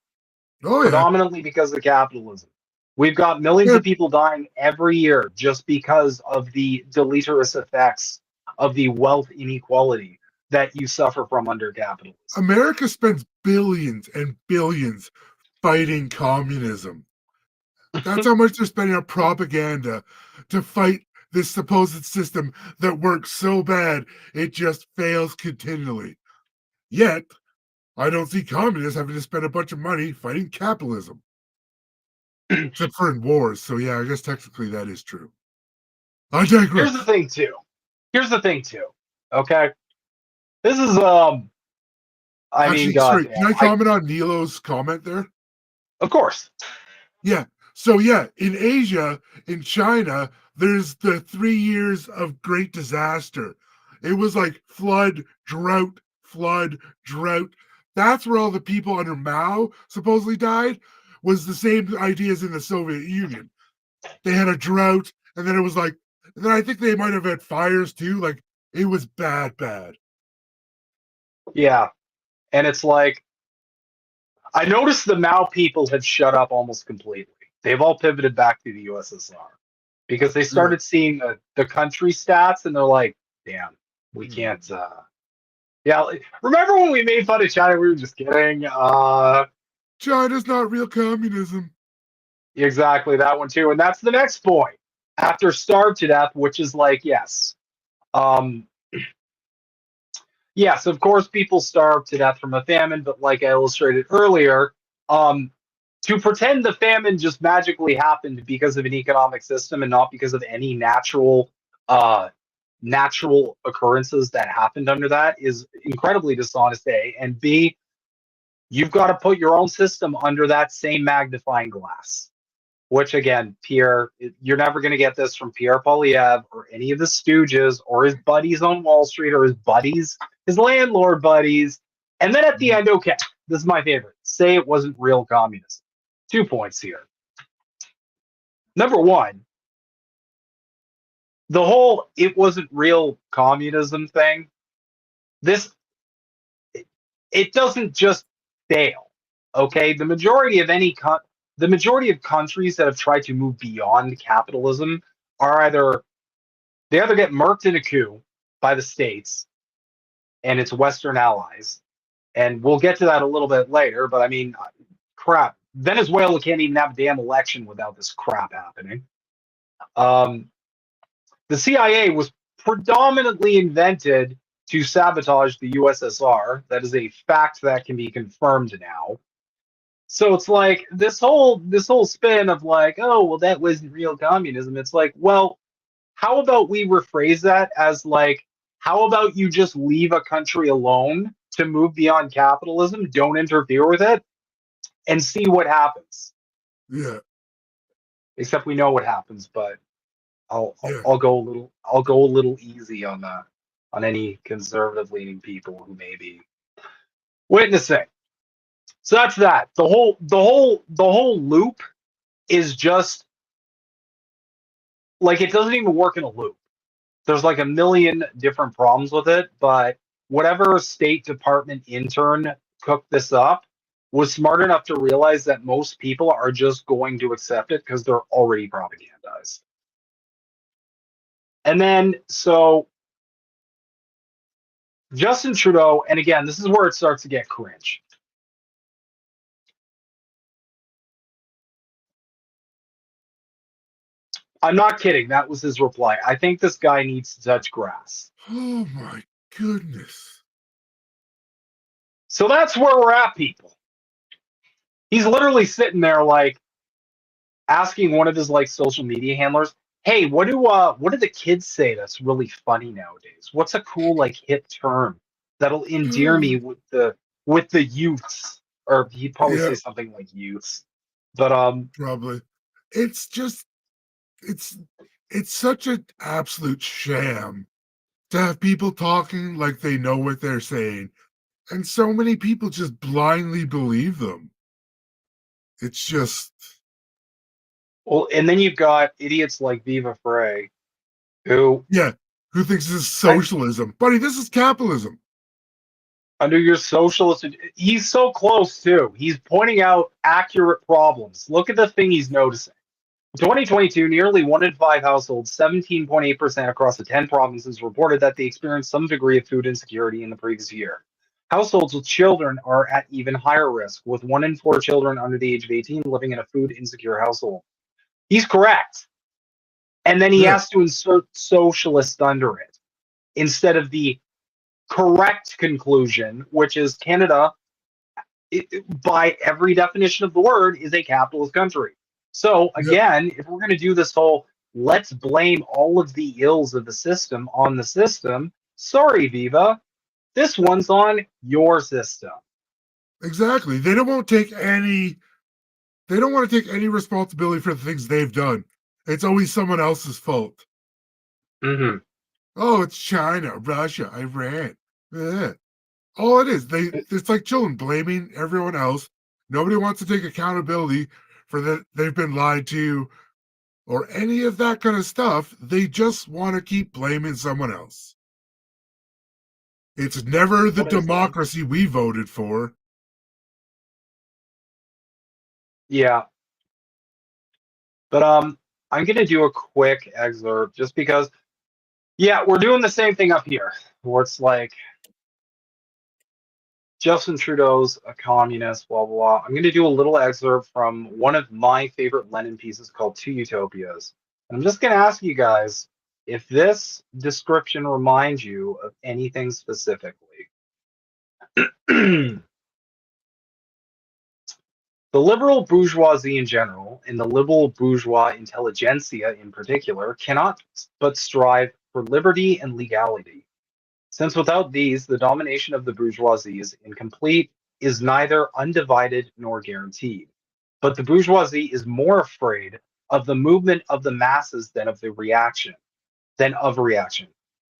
Oh yeah. Predominantly because of capitalism. We've got millions of people dying every year just because of the deleterious effects of the wealth inequality that you suffer from under capitalism. America spends billions and billions fighting communism. That's how much they're spending on propaganda to fight this supposed system that works so bad it just fails continually. Yet, I don't see communists having to spend a bunch of money fighting capitalism. Except for in wars, so yeah, I guess technically that is true. I digress. Here's the thing too. Okay? This is Actually, sorry, can I comment on Nilo's comment there? Of course. Yeah. So yeah, in Asia, in China, there's the 3 years of great disaster. It was like flood, drought. That's where all the people under Mao supposedly died, was the same ideas in the Soviet Union. They had a drought, and then it was like, and then I think they might have had fires too. Like, it was bad. Yeah. And it's like, I noticed the Mao people have shut up almost completely. They've all pivoted back to the USSR because they started seeing the country stats and they're like, damn, we can't. Yeah. Remember when we made fun of China? We were just kidding. China's not real communism. Exactly, that one too. And that's the next point. After starved to death, which is like, yes. Yes, of course, people starve to death from a famine, but like I illustrated earlier, to pretend the famine just magically happened because of an economic system and not because of any natural occurrences that happened under that is incredibly dishonest, A. And B, you've got to put your own system under that same magnifying glass. Which, again, Pierre, you're never going to get this from Pierre Poilievre or any of the stooges or his buddies on Wall Street or his landlord buddies. And then at the end, okay, this is my favorite. Say it wasn't real communism. 2 points here. Number one, the whole it wasn't real communism thing, it doesn't just fail, okay? The majority of countries that have tried to move beyond capitalism are either get murked in a coup by the States and its Western allies, and we'll get to that a little bit later, but I mean, crap. Venezuela can't even have a damn election without this crap happening. The CIA was predominantly invented to sabotage the USSR. That is a fact that can be confirmed now. So it's like this whole spin of like, oh well, that wasn't real communism. It's like, well, how about we rephrase that as like, how about you just leave a country alone to move beyond capitalism? Don't interfere with it and see what happens. Yeah, Except we know what happens, but yeah. I'll go a little easy on that, on any conservative leaning people who may be witnessing. So that's that. The whole loop is just like, it doesn't even work in a loop. There's like a million different problems with it, but whatever State Department intern cooked this up was smart enough to realize that most people are just going to accept it because they're already propagandized. And then, so Justin Trudeau, and again, this is where it starts to get cringe. I'm not kidding. That was his reply. I think this guy needs to touch grass. Oh my goodness. So that's where we're at, people. He's literally sitting there like asking one of his like social media handlers, "Hey, what do the kids say that's really funny nowadays? What's a cool like hip term that'll endear me with the youths?" Or he'd probably Yeah, say something like youths. But probably. It's just it's it's such an absolute sham to have people talking like they know what they're saying, and so many people just blindly believe them. It's just well, and then you've got idiots like Viva Frey, who yeah, who thinks this is socialism? Buddy, this is capitalism. under your socialist, he's so close too. He's pointing out accurate problems. Look at the thing he's noticing. In 2022, nearly 1 in 5 households, 17.8% across the 10 provinces, reported that they experienced some degree of food insecurity in the previous year. Households with children are at even higher risk, with 1 in 4 children under the age of 18 living in a food insecure household. He's correct. And then he Yeah, has to insert socialist under it instead of the correct conclusion, which is Canada, by every definition of the word, is a capitalist country. So yep, again, if we're going to do this whole let's blame all of the ills of the system on the system, sorry, Viva, this one's on your system. exactly. They don't want to take any. They don't want to take any responsibility for the things they've done. It's always someone else's fault. Mm-hmm. Oh, it's China, Russia, Iran. Eh. All it is, it's like children blaming everyone else. Nobody wants to take accountability for that they've been lied to or any of that kind of stuff. They just want to keep blaming someone else. It's never the What is that? democracy we voted for. Yeah, but I'm gonna do a quick excerpt just because, yeah, we're doing the same thing up here, where it's like Justin Trudeau's a communist, blah, blah, blah. I'm going to do a little excerpt from one of my favorite Lenin pieces called Two Utopias. And I'm just going to ask you guys if this description reminds you of anything specifically. The liberal bourgeoisie in general, and the liberal bourgeois intelligentsia in particular, cannot but strive for liberty and legality. Since without these, the domination of the bourgeoisie is incomplete, is neither undivided nor guaranteed. But the bourgeoisie is more afraid of the movement of the masses than of reaction.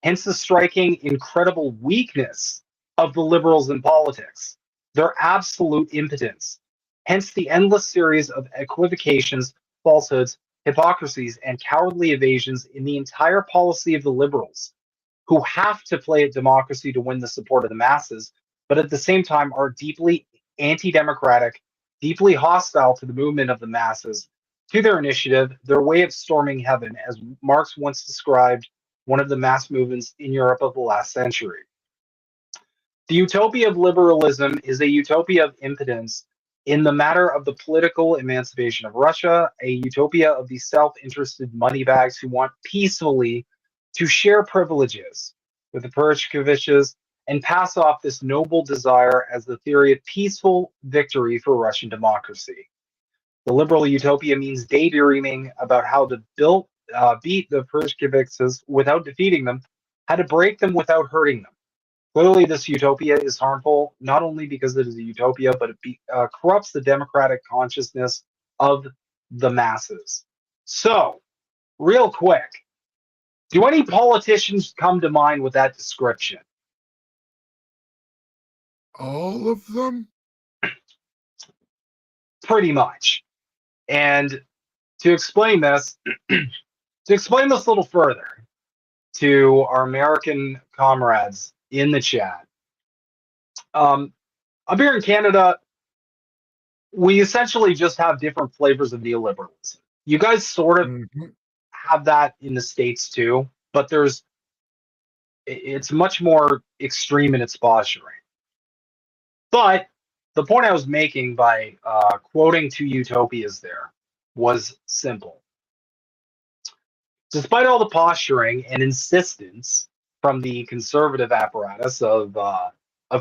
Hence the striking, incredible weakness of the liberals in politics, their absolute impotence. Hence the endless series of equivocations, falsehoods, hypocrisies, and cowardly evasions in the entire policy of the liberals, who have to play at democracy to win the support of the masses, but at the same time are deeply anti-democratic, deeply hostile to the movement of the masses, to their initiative, their way of storming heaven, as Marx once described one of the mass movements in Europe of the last century. The utopia of liberalism is a utopia of impotence in the matter of the political emancipation of Russia, a utopia of the self-interested moneybags who want peacefully to share privileges with the Perishkoviches and pass off this noble desire as the theory of peaceful victory for Russian democracy. The liberal utopia means daydreaming about how to beat the Bolsheviks without defeating them, how to break them without hurting them. Clearly, this utopia is harmful, not only because it is a utopia, but it corrupts the democratic consciousness of the masses. So, real quick, do any politicians come to mind with that description? All of them? Pretty much. And to explain this, a little further to our American comrades in the chat, up here in Canada, we essentially just have different flavors of neoliberalism. You guys sort of have that in the States too, but it's much more extreme in its posturing. But the point I was making by quoting two utopias there was simple. Despite all the posturing and insistence from the conservative apparatus of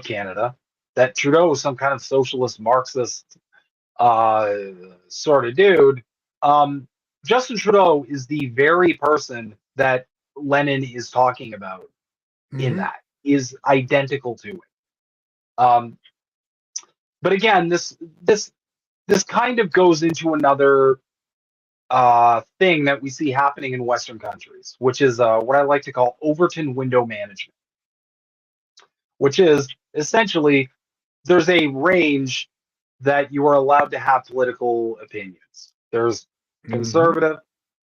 Canada that Trudeau is some kind of socialist Marxist sort of dude, Justin Trudeau is the very person that Lenin is talking about in that. He is identical to it. But again, this kind of goes into another thing that we see happening in Western countries, which is what I like to call Overton window management, which is essentially there's a range that you are allowed to have political opinions. There's conservative,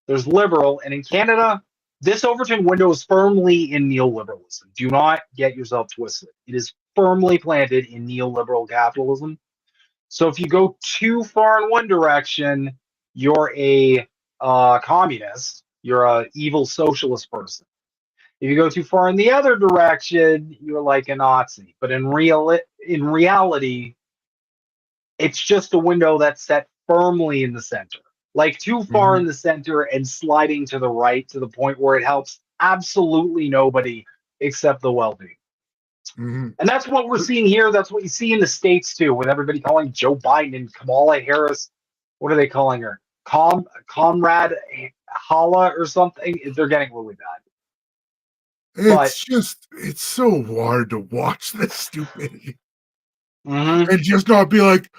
there's liberal, and in Canada, this Overton window is firmly in neoliberalism. Do not get yourself twisted. It is firmly planted in neoliberal capitalism. So if you go too far in one direction, you're a communist. You're a evil socialist person. If you go too far in the other direction, you're like a Nazi. But in reality, it's just a window that's set firmly in the center. Like too far in the center and sliding to the right to the point where it helps absolutely nobody except the wealthy. And that's what we're seeing here. That's what you see in the States too, with everybody calling Joe Biden and Kamala Harris. What are they calling her? Comrade Hala or something? They're getting really bad. It's so hard to watch this stupidity. And just not be like,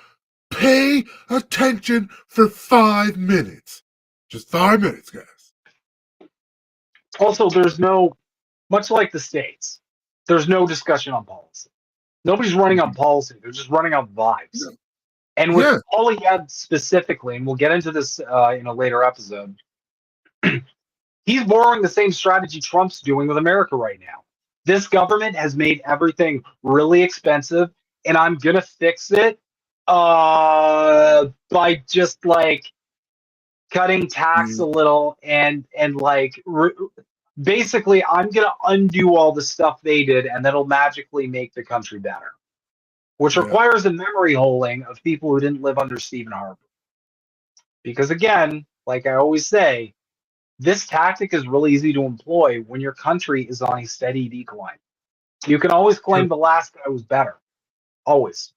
pay attention for 5 minutes. Just 5 minutes, guys. Also, there's no, much like the States, there's no discussion on policy. Nobody's running on policy. They're just running on vibes. And with Poilievre specifically, and we'll get into this in a later episode, he's borrowing the same strategy Trump's doing with America right now. This government has made everything really expensive, and I'm going to fix it by just like cutting tax a little and like basically I'm going to undo all the stuff they did, and that'll magically make the country better, which requires a memory holding of people who didn't live under Stephen Harper. Because again, like I always say, this tactic is really easy to employ when your country is on a steady decline. You can always claim the last guy was better. Always.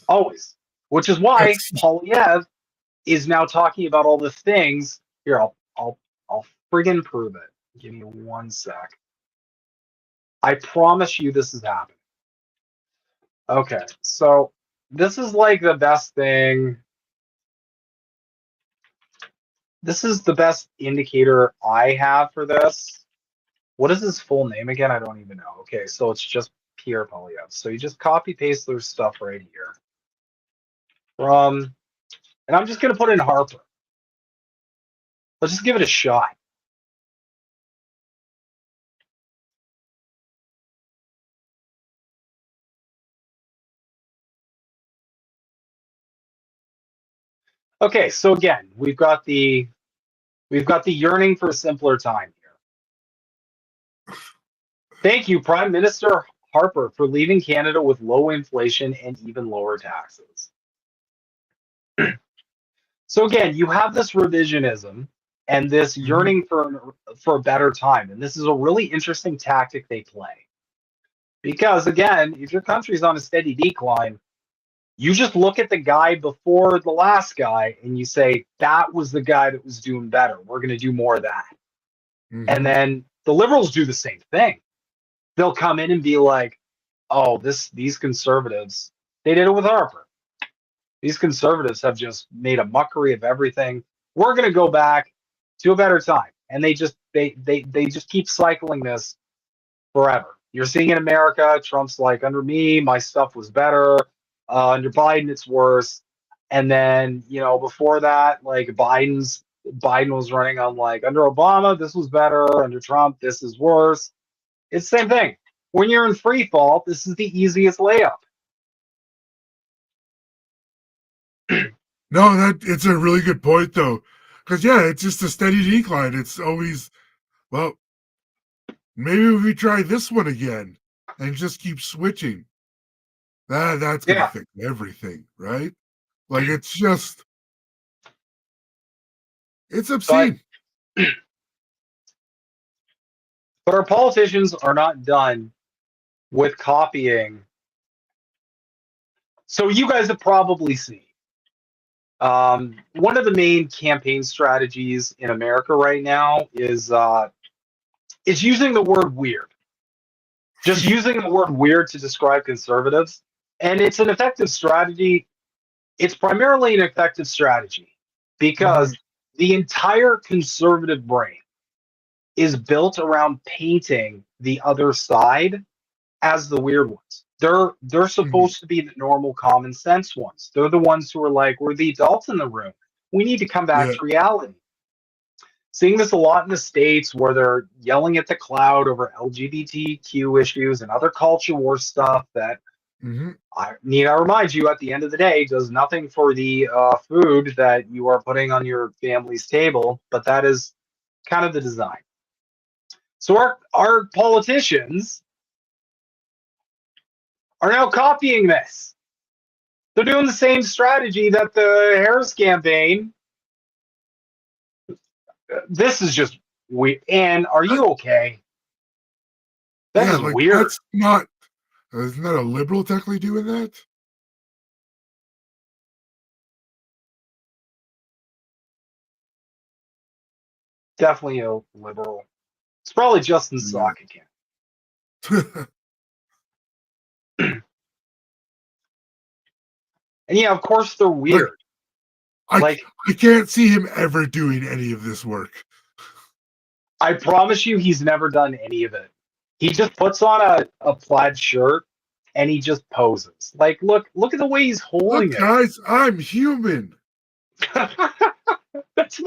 Always. Which is why Poilievre is now talking about all the things. Here, I'll friggin' prove it. Give me 1 sec. I promise you this is happening. Okay, so this is like the best thing. This is the best indicator I have for this. What is his full name again? I don't even know. Okay, so it's just Pierre Poilievre. So you just copy paste their stuff right here. And I'm just going to put in Harper. Let's just give it a shot. Okay, so again, we've got the yearning for a simpler time here. Thank you, Prime Minister Harper, for leaving Canada with low inflation and even lower taxes. So again, you have this revisionism and this yearning for a better time, and this is a really interesting tactic they play. Because again, if your country's on a steady decline, you just look at the guy before the last guy and you say, that was the guy that was doing better. We're going to do more of that. And then the liberals do the same thing. They'll come in and be like, oh, these conservatives, they did it with Harper. These conservatives have just made a mockery of everything. We're going to go back to a better time. And they just keep cycling this forever. You're seeing in America, Trump's like, under me, my stuff was better. Under Biden, it's worse. And then, before that, like Biden was running on like, under Obama, this was better. Under Trump, this is worse. It's the same thing. When you're in free fall, this is the easiest layup. No, it's a really good point though, because it's just a steady decline. It's always, well, maybe if we try this one again and just keep switching, that's gonna fix everything, right? Like it's obscene. But our politicians are not done with copying. So you guys have probably seen one of the main campaign strategies in America right now is using the word weird. Just using the word weird to describe conservatives. And it's an effective strategy. It's primarily an effective strategy because the entire conservative brain is built around painting the other side as the weird ones. They're supposed to be the normal common sense ones. They're the ones who are like, we're the adults in the room. We need to come back to reality. Seeing this a lot in the States where they're yelling at the cloud over LGBTQ issues and other culture war stuff that I remind you, at the end of the day, does nothing for the food that you are putting on your family's table, but that is kind of the design. So our politicians are now copying this. They're doing the same strategy that the Harris campaign. This is just weird. And are you okay? That is weird. That's not. Isn't that a liberal technically doing that? Definitely a liberal. It's probably Justin Sock again. And yeah, of course they're weird. I can't see him ever doing any of this work. I promise you he's never done any of it. He just puts on a plaid shirt and he just poses. Like, look at the way he's holding it. Guys, I'm human. That's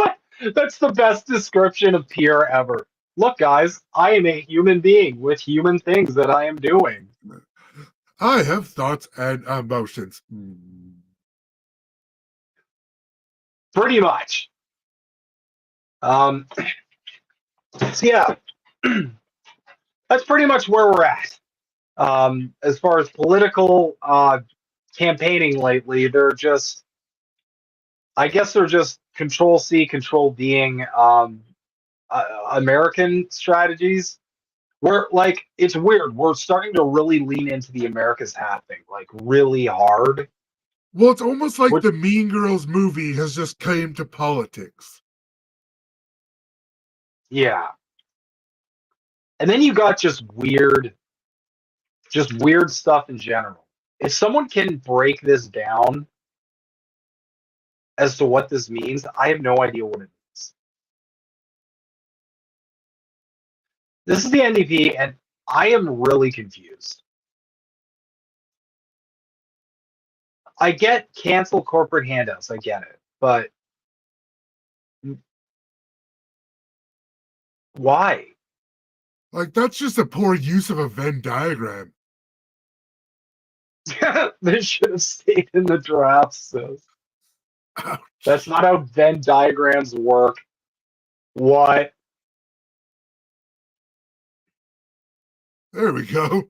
the best description of Pierre ever. Look, guys, I am a human being with human things that I am doing. I have thoughts and emotions. Pretty much. So yeah, that's pretty much where we're at. As far as political campaigning lately, I guess they're just control C, control Ving American strategies. We're like, it's weird. We're starting to really lean into the America's hat thing, like really hard. Well, it's almost like the Mean Girls movie has just came to politics. Yeah. And then you got just weird stuff in general. If someone can break this down as to what this means, I have no idea what it means. This is the NDP, and I am really confused. I get cancel corporate handouts, I get it, but why? Like, that's just a poor use of a Venn diagram. They should have stayed in the draft, sis. That's not how Venn diagrams work. What? There we go.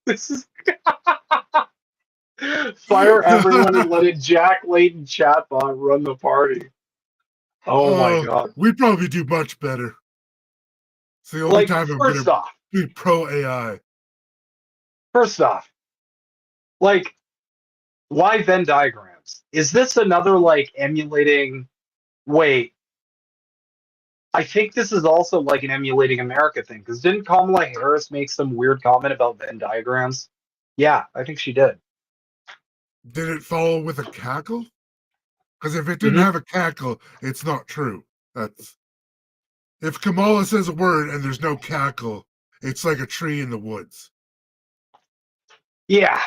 This is fire everyone and let a Jack Layton chatbot run the party. Oh my god. We'd probably do much better. It's the only Like, time I'm first gonna off, be pro AI. first off, like, why Venn diagrams? Is this another like emulating? Wait, I think this is also like an emulating America thing. Because didn't Kamala Harris make some weird comment about Venn diagrams? Yeah, I think she did. Did it follow with a cackle? Because if it didn't Mhm. have a cackle, it's not true. That's if Kamala says a word and there's no cackle, it's like a tree in the woods. Yeah,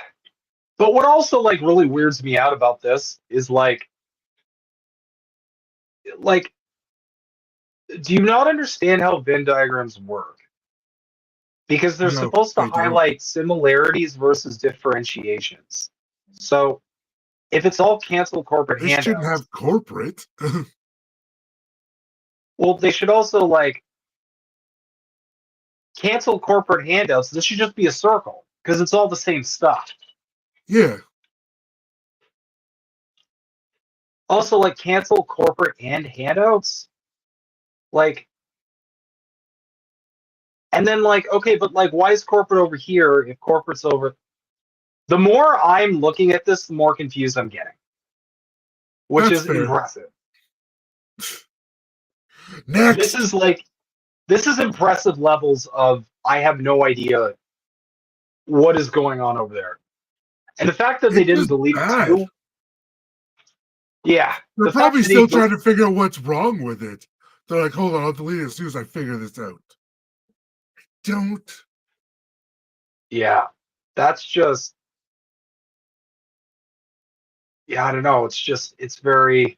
but what also like really weirds me out about this is like, do you not understand how Venn diagrams work? Because they're No, supposed to they don't. highlight similarities versus differentiations. So if it's all cancel corporate This shouldn't handouts, have corporate. well, they should also like cancel corporate handouts. This should just be a circle because it's all the same stuff. Yeah. Also, like cancel corporate and handouts, like, and then like, okay, but like, why is corporate over here if corporate's over? The more I'm looking at this, the more confused I'm getting, which That's is fair. impressive. Next. This is impressive levels of I have no idea what is going on over there. And the fact that they It's didn't just delete it bad. too. Yeah. They're The fact probably that still they trying to figure out what's wrong with it. They're like, hold on, I'll delete it as soon as I figure this out. Don't. Yeah. That's just, yeah, I don't know. It's just it's very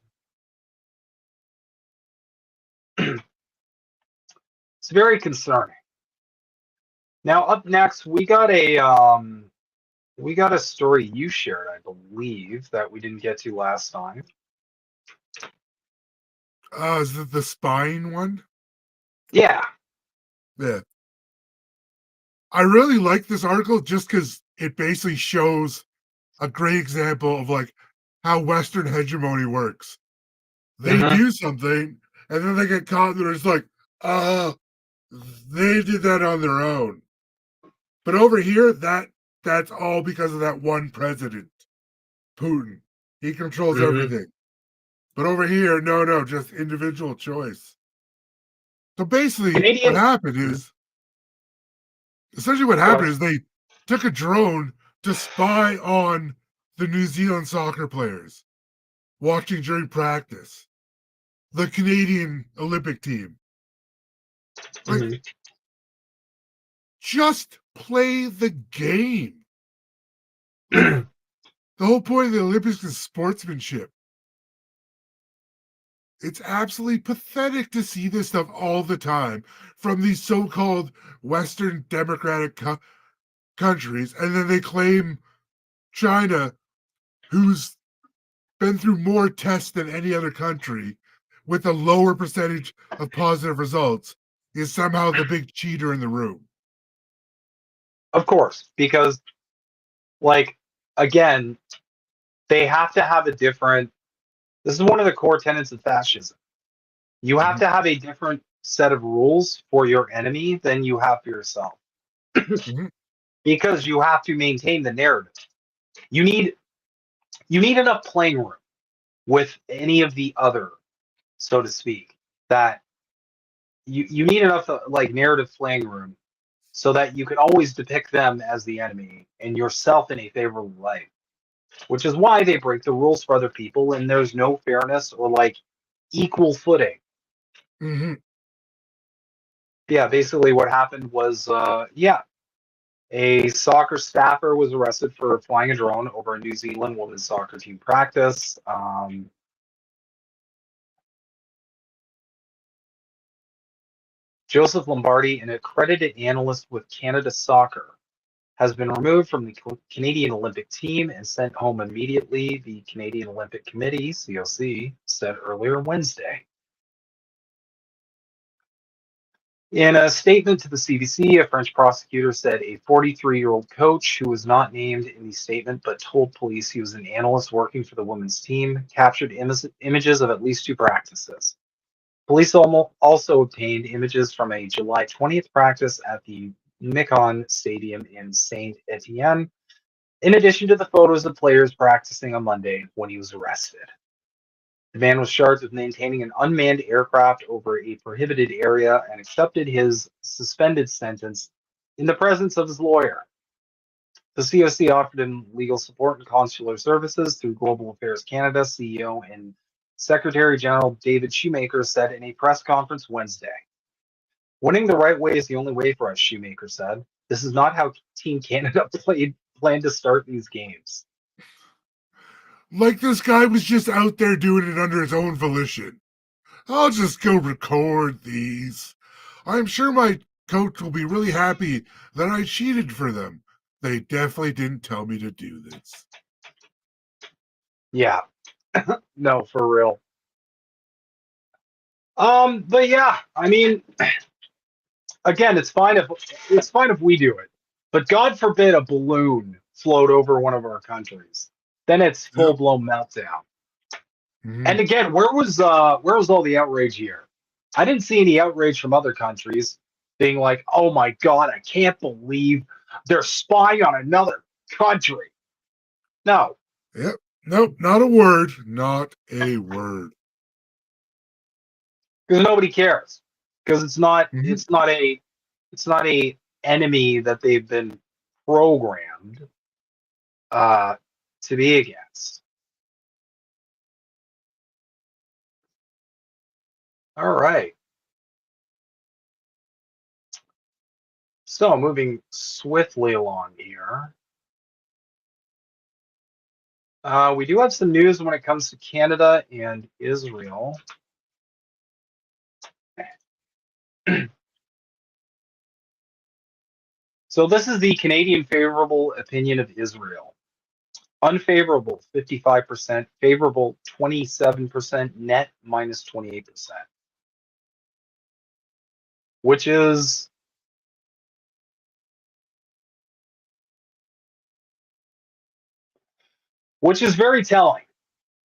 it's very concerning. Now up next we got a story you shared, I believe, that we didn't get to last time. Is it the spine one? Yeah. Yeah. I really like this article just because it basically shows a great example of like how Western hegemony works. They Mhm. do something and then they get caught and they're just like, they did that on their own. But over here, that's all because of that one president, Putin. He controls Mhm. everything. But over here, no, just individual choice. So basically, what Canadian. happened Mhm. is essentially what Go happened ahead. is they took a drone to spy on the New Zealand soccer players watching during practice, the Canadian Olympic team. Like, Mhm. just play the game. Like, the whole point of the Olympics is sportsmanship. It's absolutely pathetic to see this stuff all the time from these so-called Western democratic countries, and then they claim China, who's been through more tests than any other country with a lower percentage of positive results, is somehow the big cheater in the room. Of course, because like again, they have to have a different. This is one of the core tenets of fascism. You have Mhm. to have a different set of rules for your enemy than you have for yourself, Mhm. because you have to maintain the narrative. You need you need enough playing room with any of the other, so to speak, that you need enough like narrative playing room so that you can always depict them as the enemy and yourself in a favorable light. Which is why they break the rules for other people and there's no fairness or like equal footing. Mhm. Yeah, basically what happened was a soccer staffer was arrested for flying a drone over a New Zealand women's soccer team practice. Joseph Lombardi, an accredited analyst with Canada Soccer, has been removed from the Canadian Olympic team and sent home immediately, the Canadian Olympic Committee, COC, said earlier Wednesday. In a statement to the CBC, a French prosecutor said a 43-year-old coach, who was not named in the statement but told police he was an analyst working for the women's team, captured images of at least two practices. Police also obtained images from a July 20th practice at the Micon Stadium in Saint Etienne, in addition to the photos of players practicing on Monday when he was arrested. The man was charged with maintaining an unmanned aircraft over a prohibited area and accepted his suspended sentence in the presence of his lawyer. The COC offered him legal support and consular services through Global Affairs Canada. CEO and Secretary General David Shoemaker said in a press conference Wednesday. Winning the right way is the only way for us, Shoemaker said. This is not how Team Canada planned to start these games. Like this guy was just out there doing it under his own volition. I'll just go record these. I'm sure my coach will be really happy that I cheated for them. They definitely didn't tell me to do this. Yeah. No, for real. But yeah, I mean, again, it's fine if we do it. But God forbid a balloon float over one of our countries. Then it's full blown meltdown. Mm-hmm. And again, where was all the outrage here? I didn't see any outrage from other countries being like, "Oh my God, I can't believe they're spying on another country." No. Yep. Nope. Not a word. Not a word. Because nobody cares. Because it's not Mm-hmm. it's not a enemy that they've been programmed to be against. All right. So moving swiftly along here. We do have some news when it comes to Canada and Israel. So this is the Canadian favorable opinion of Israel. Unfavorable, 55%. Favorable, 27%. Net, minus 28%. Which is very telling.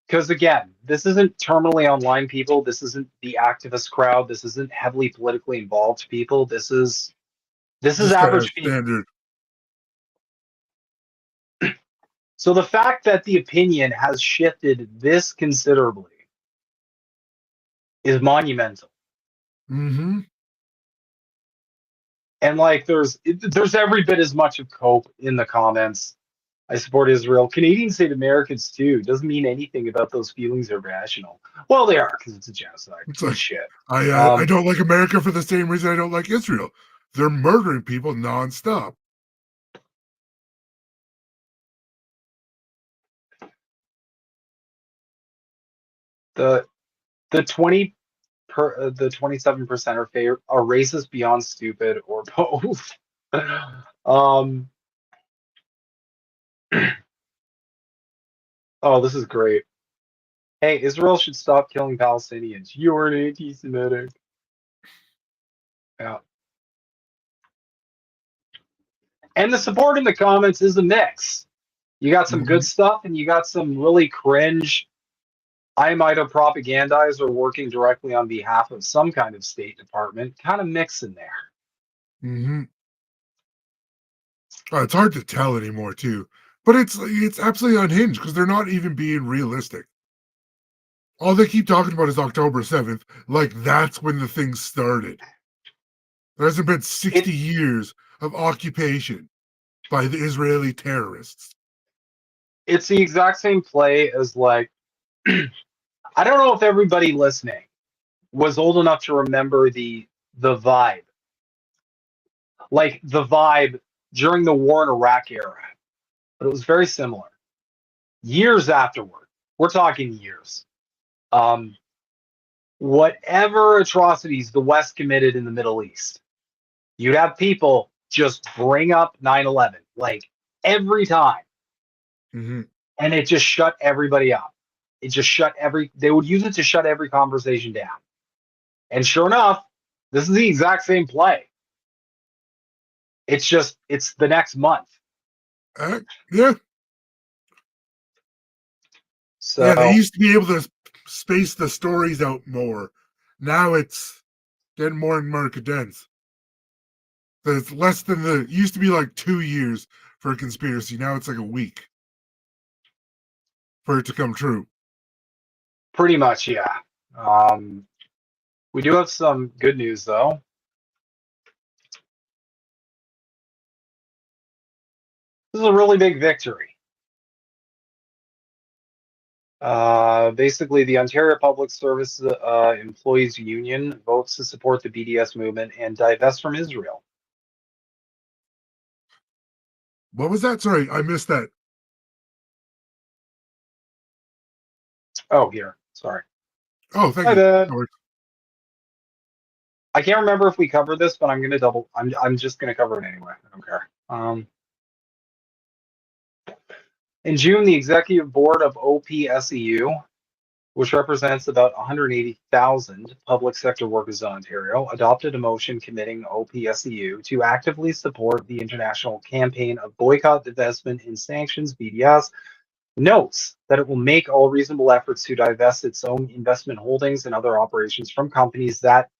Because again, this isn't terminally online people. This isn't the activist crowd. This isn't heavily politically involved people. This is average people. Standard. So the fact that the opinion has shifted this considerably is monumental. Mm-hmm. And like there's every bit as much of cope in the comments. I support Israel. Canadians hate Americans too. Doesn't mean anything about those feelings are rational. Well, they are because it's a genocide. It's like shit. I don't like America for the same reason I don't like Israel. They're murdering people nonstop. The 27% are racist beyond stupid or both. Oh, this is great. Hey, Israel should stop killing Palestinians. You're an anti-Semitic. Yeah. And the support in the comments is a mix. You got some good stuff, and you got some really cringe. I might have propagandized or working directly on behalf of some kind of State Department, kind of mix in there. Mm-hmm. It's hard to tell anymore too, but it's absolutely unhinged because they're not even being realistic. All they keep talking about is October 7th, like that's when the thing started. There hasn't been 60 years of occupation by the Israeli terrorists. It's the exact same play as like, I don't know if everybody listening was old enough to remember the vibe. Like the vibe during the war in Iraq era. But it was very similar. Years afterward, we're talking years. Whatever atrocities the West committed in the Middle East, you'd have people just bring up 9/11 like every time. Mm-hmm. And it just shut everybody up. They would use it to shut every conversation down. And sure enough, this is the exact same play. It's the next month. Yeah. So yeah, they used to be able to space the stories out more. Now it's getting more and more condensed. So it's less than it used to be like 2 years for a conspiracy. Now it's like a week for it to come true. Pretty much, yeah. We do have some good news, though. This is a really big victory. Basically, the Ontario Public Service Employees Union votes to support the BDS movement and divest from Israel. What was that? Sorry, I missed that. Oh, here. Sorry. Oh, thank My you. bad. No worries. I can't remember if we covered this, but I'm gonna I'm just gonna cover it anyway. I don't care. In June, the executive board of OPSEU, which represents about 180,000 public sector workers in Ontario, adopted a motion committing OPSEU to actively support the international campaign of boycott, divestment, and sanctions. BDS notes that it will make all reasonable efforts to divest its own investment holdings and other operations from companies that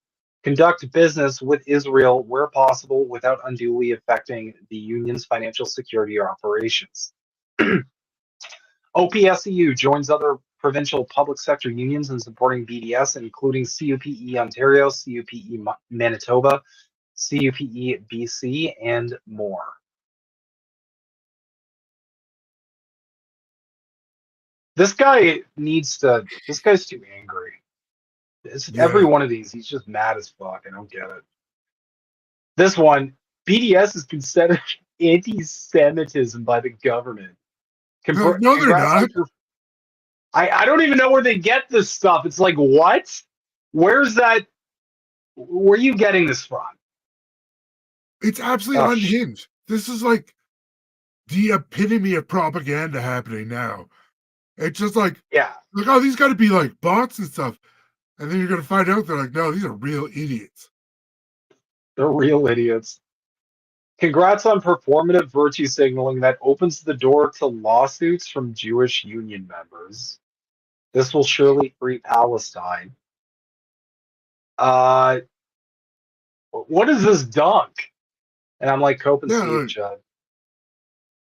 conduct business with Israel where possible without unduly affecting the union's financial security or operations. OPSEU joins other provincial public sector unions in supporting BDS, including CUPE Ontario, CUPE Manitoba, CUPE BC, and more. This guy's too angry. Every one of these, he's just mad as fuck. I don't get it. This one, BDS is considered anti-Semitism by the government. No, they're not. I don't even know where they get this stuff. It's like, what? Where's that? Where are you getting this from? It's absolutely unhinged. This is like the epitome of propaganda happening now. It's just like, oh, these got to be like bots and stuff. And then you're going to find out they're like, no, these are real idiots. They're real idiots. Congrats on performative virtue signaling that opens the door to lawsuits from Jewish union members. This will surely free Palestine. What is this dunk? And I'm like, Cope and Steve, Judd.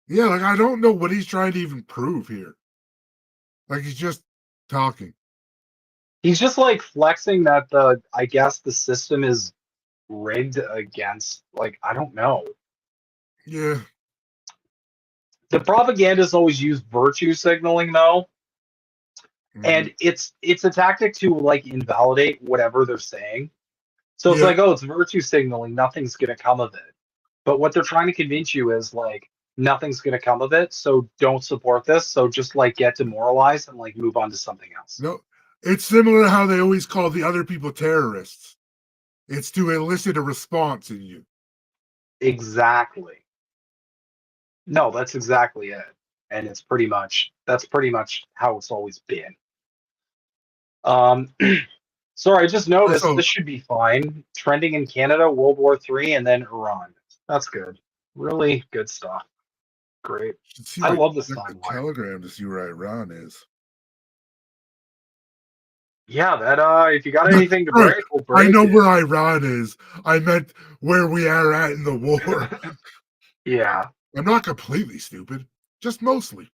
Yeah, like I don't know what he's trying to even prove here. Like he's just talking. He's just like flexing that I guess the system is rigged against, like, I don't know. Yeah. The propagandists always use virtue signaling though. And it's a tactic to like invalidate whatever they're saying. So it's like, oh, it's virtue signaling, nothing's gonna come of it. But what they're trying to convince you is like nothing's gonna come of it, so don't support this. So just like get demoralized and like move on to something else. No, it's similar to how they always call the other people terrorists. It's to elicit a response in you. Exactly. No, that's exactly it. And that's pretty much how it's always been. Sorry, I just noticed this should be fine. Trending in Canada, World War III, and then Iran. That's good. Really good stuff. Great. I love this timeline. Telegram to see where Iran is. Yeah, that if you got anything to break, we'll break. I know where Iran is. I meant where we are at in the war. Yeah. I'm not completely stupid, just mostly.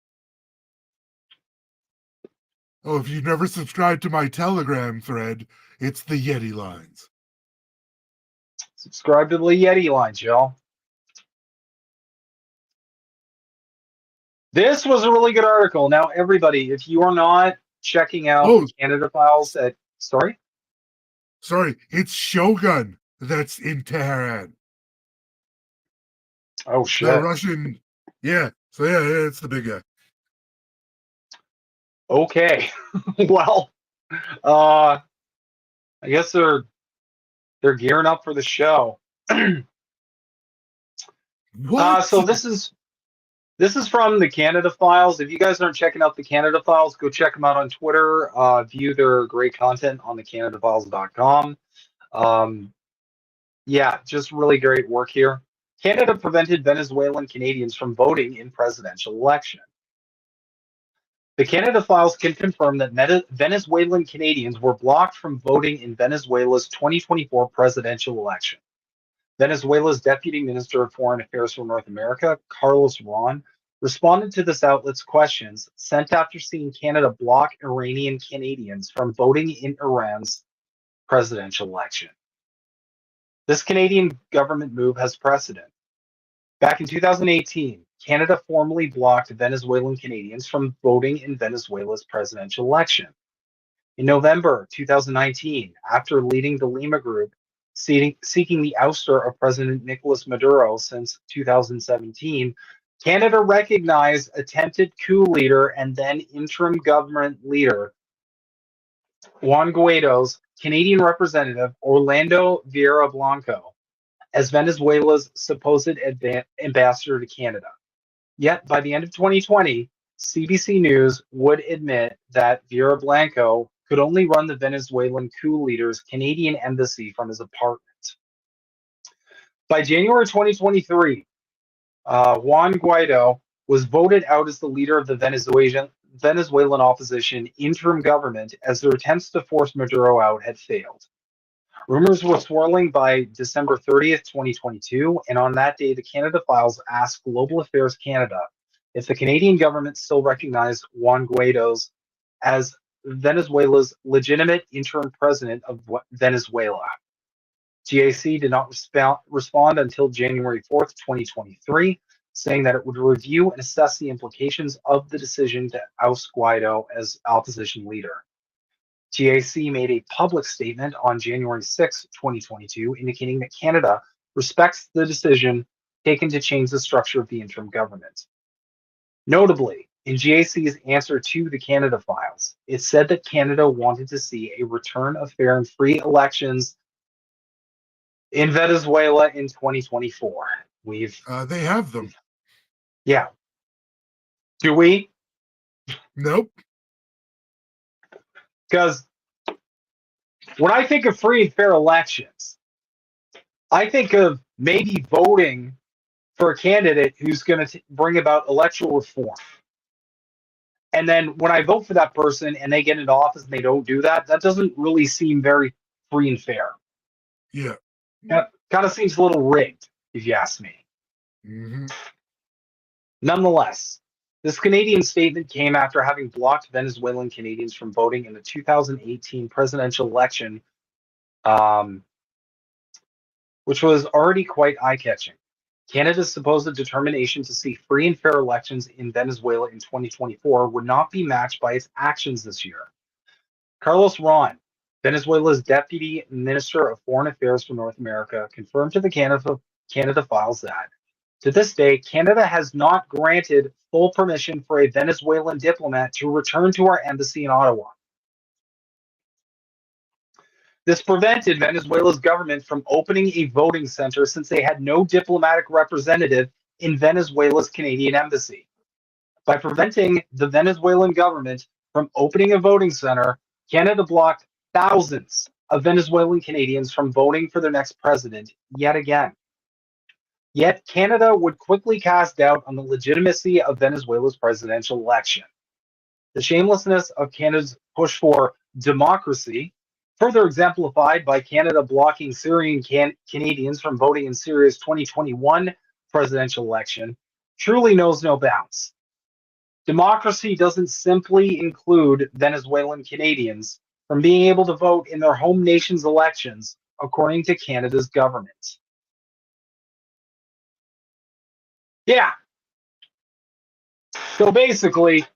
Oh, if you've never subscribed to my Telegram thread, it's the Yeti Lines. Subscribe to the Yeti Lines, y'all. This was a really good article. Now, everybody, if you are not checking out the Canada Files at... Sorry, it's Shogun that's in Tehran. Oh, shit. The Russian... Yeah, so yeah, it's the big guy. Okay. Well, I guess they're gearing up for the show. What? So this is from the Canada Files. If you guys aren't checking out the Canada Files, go check them out on Twitter. View their great content on thecanadafiles.com. Yeah, just really great work here. Canada prevented Venezuelan Canadians from voting in presidential election. The Canada Files can confirm that Venezuelan Canadians were blocked from voting in Venezuela's 2024 presidential election. Venezuela's Deputy Minister of Foreign Affairs for North America, Carlos Ron, responded to this outlet's questions sent after seeing Canada block Iranian Canadians from voting in Iran's presidential election. This Canadian government move has precedent. Back in 2018, Canada formally blocked Venezuelan Canadians from voting in Venezuela's presidential election. In November 2019, after leading the Lima Group, seeking the ouster of President Nicolas Maduro since 2017, Canada recognized attempted coup leader and then interim government leader Juan Guaido's Canadian representative Orlando Vieira Blanco as Venezuela's supposed ambassador to Canada. Yet by the end of 2020, CBC News would admit that Vieira Blanco could only run the Venezuelan coup leader's Canadian embassy from his apartment. By January 2023, Juan Guaido was voted out as the leader of the Venezuelan opposition interim government as their attempts to force Maduro out had failed. Rumors were swirling by December 30th, 2022, and on that day, the Canada Files asked Global Affairs Canada if the Canadian government still recognized Juan Guaido's as Venezuela's legitimate interim president of Venezuela. GAC did not respond until January 4th, 2023, saying that it would review and assess the implications of the decision to oust Guaido as opposition leader. GAC made a public statement on January 6, 2022, indicating that Canada respects the decision taken to change the structure of the interim government. Notably, in GAC's answer to the Canada Files, it said that Canada wanted to see a return of fair and free elections in Venezuela in 2024. They have them. Yeah. Do we? Nope. Because when I think of free and fair elections, I think of maybe voting for a candidate who's going to bring about electoral reform. And then when I vote for that person and they get into office and they don't do that, that doesn't really seem very free and fair. Yeah. Kind of seems a little rigged, if you ask me. Mm-hmm. Nonetheless, this Canadian statement came after having blocked Venezuelan Canadians from voting in the 2018 presidential election, which was already quite eye-catching. Canada's supposed determination to see free and fair elections in Venezuela in 2024 would not be matched by its actions this year. Carlos Ron, Venezuela's Deputy Minister of Foreign Affairs for North America, confirmed to the Canada Files that, to this day, Canada has not granted full permission for a Venezuelan diplomat to return to our embassy in Ottawa. This prevented Venezuela's government from opening a voting center since they had no diplomatic representative in Venezuela's Canadian embassy. By preventing the Venezuelan government from opening a voting center, Canada blocked thousands of Venezuelan Canadians from voting for their next president yet again. Yet Canada would quickly cast doubt on the legitimacy of Venezuela's presidential election. The shamelessness of Canada's push for democracy, further exemplified by Canada blocking Syrian Canadians from voting in Syria's 2021 presidential election, truly knows no bounds. Democracy doesn't simply include Venezuelan Canadians from being able to vote in their home nation's elections, according to Canada's government. Yeah. So basically,